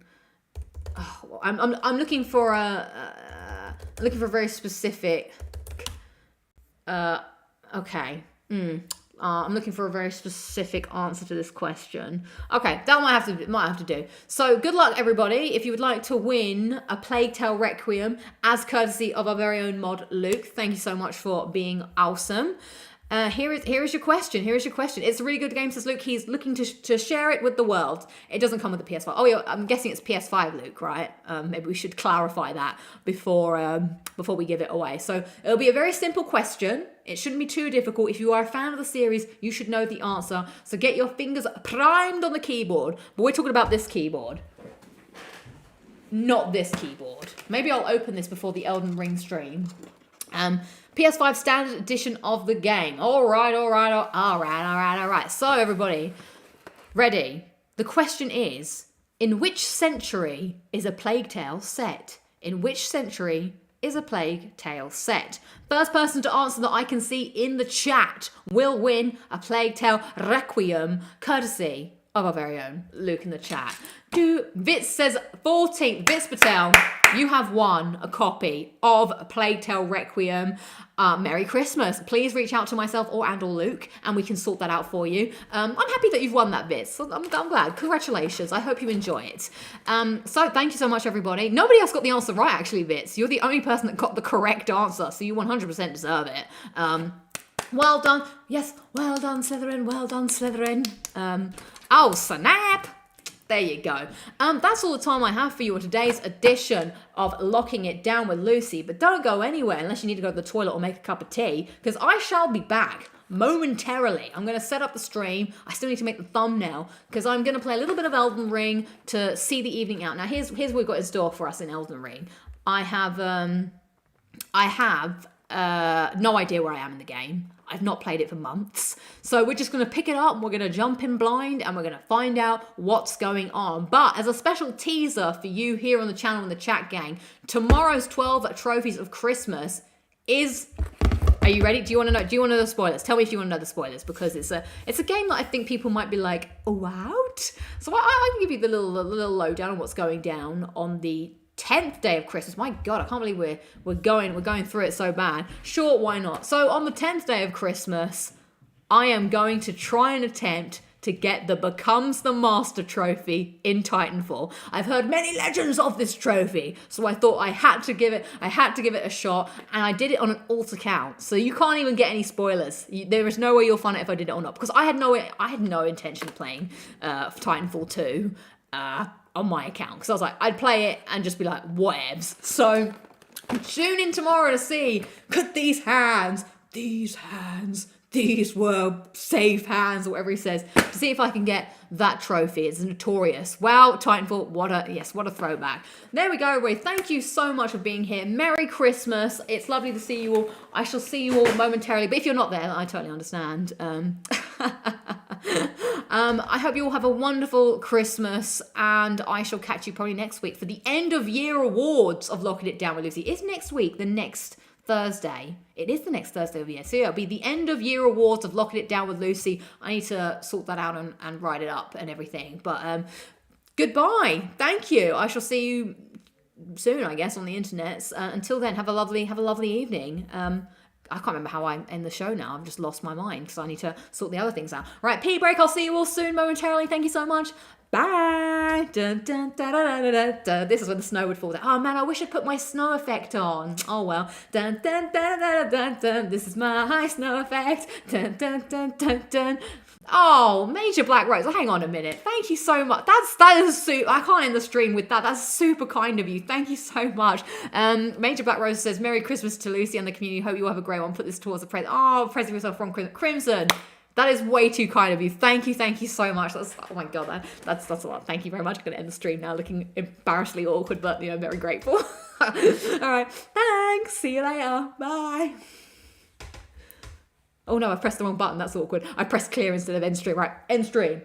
looking for a very specific. Okay. I'm looking for a very specific answer to this question. Okay, that might have to do. So good luck, everybody. If you would like to win a Plague Tale Requiem as courtesy of our very own mod, Luke, thank you so much for being awesome. Here is your question. Here is your question. It's a really good game, says Luke. He's looking to share it with the world. It doesn't come with the PS5. Oh, yeah, I'm guessing it's PS5, Luke, right? Maybe we should clarify that before we give it away. So it'll be a very simple question. It shouldn't be too difficult. If you are a fan of the series, you should know the answer. So get your fingers primed on the keyboard. But we're talking about this keyboard. Not this keyboard. Maybe I'll open this before the Elden Ring stream. PS5 standard edition of the game. All right. So everybody, ready? The question is, in which century is A Plague Tale set? In which century is A Plague Tale set? First person to answer that I can see in the chat will win A Plague Tale Requiem, courtesy of our very own Luke in the chat. Vitz says 14th. Vitz Patel, you have won a copy of A Plague Tale Requiem. Merry Christmas. Please reach out to myself or Luke and we can sort that out for you. I'm happy that you've won that, Vitz. I'm glad. Congratulations. I hope you enjoy it. So thank you so much, everybody. Nobody else got the answer right, actually, Vitz. You're the only person that got the correct answer, so you 100% deserve it. Well done. Yes, well done, Slytherin. Well done, Slytherin. Oh, snap. There you go. That's all the time I have for you on today's edition of Locking It Down with Lucy. But don't go anywhere unless you need to go to the toilet or make a cup of tea, because I shall be back momentarily. I'm going to set up the stream. I still need to make the thumbnail because I'm going to play a little bit of Elden Ring to see the evening out. Now, here's what we've got in store for us in Elden Ring. I have no idea where I am in the game. I've not played it for months. So we're just going to pick it up and we're going to jump in blind and we're going to find out what's going on. But as a special teaser for you here on the channel in the chat gang, tomorrow's 12 trophies of Christmas is... Are you ready? Do you want to know the spoilers? Tell me if you want to know the spoilers, because it's a game that I think people might be like, oh, wow. So I can give you the little lowdown on what's going down on the 10th day of Christmas. My God, I can't believe we're going through it so bad. Sure, why not? So on the 10th day of Christmas, I am going to try and attempt to get the Becomes the Master trophy in Titanfall. I've heard many legends of this trophy, so I thought I had to give it a shot, and I did it on an alt account. So you can't even get any spoilers. There is no way you'll find it if I did it or not, because I had no intention of playing Titanfall 2 on my account, because I was like, I'd play it and just be like, whatevs. So tune in tomorrow to see, could these were safe hands, or whatever he says, to see if I can get that trophy. It's notorious. Wow, Titanfall, what a throwback. There we go, everybody. Thank you so much for being here. Merry Christmas. It's lovely to see you all. I shall see you all momentarily, but if you're not there, I totally understand. I hope you all have a wonderful Christmas, and I shall catch you probably next week for the end of year awards of Locking It Down with Lucy. Is next week the next Thursday? It is the next Thursday of the year. So yeah, it'll be the end of year awards of Locking It Down with Lucy. I need to sort that out and write it up and everything. But goodbye. Thank you. I shall see you soon, I guess, on the internet. Until then, have a lovely evening. I can't remember how I end the show now. I've just lost my mind because I need to sort the other things out. Right, pee break. I'll see you all soon momentarily. Thank you so much. Bye. Dun, dun, da, da, da, da, da. This is when the snow would fall down. Oh man, I wish I'd put my snow effect on. Oh well. Dun, dun, dun, dun, dun, dun. This is my snow effect. Dun, dun, dun, dun, dun. Oh, Major Black Rose. Hang on a minute. Thank you so much. That is super. I can't end the stream with that. That's super kind of you. Thank you so much. Major Black Rose says, Merry Christmas to Lucy and the community. Hope you have a great one. Put this towards the present. Oh, present yourself from Crimson. That is way too kind of you. Thank you so much. Oh my God, that's a lot. Thank you very much. I'm gonna end the stream now, looking embarrassingly awkward, but very grateful. All right, thanks. See you later. Bye. Oh no, I pressed the wrong button. That's awkward. I pressed clear instead of end stream. Right, end stream.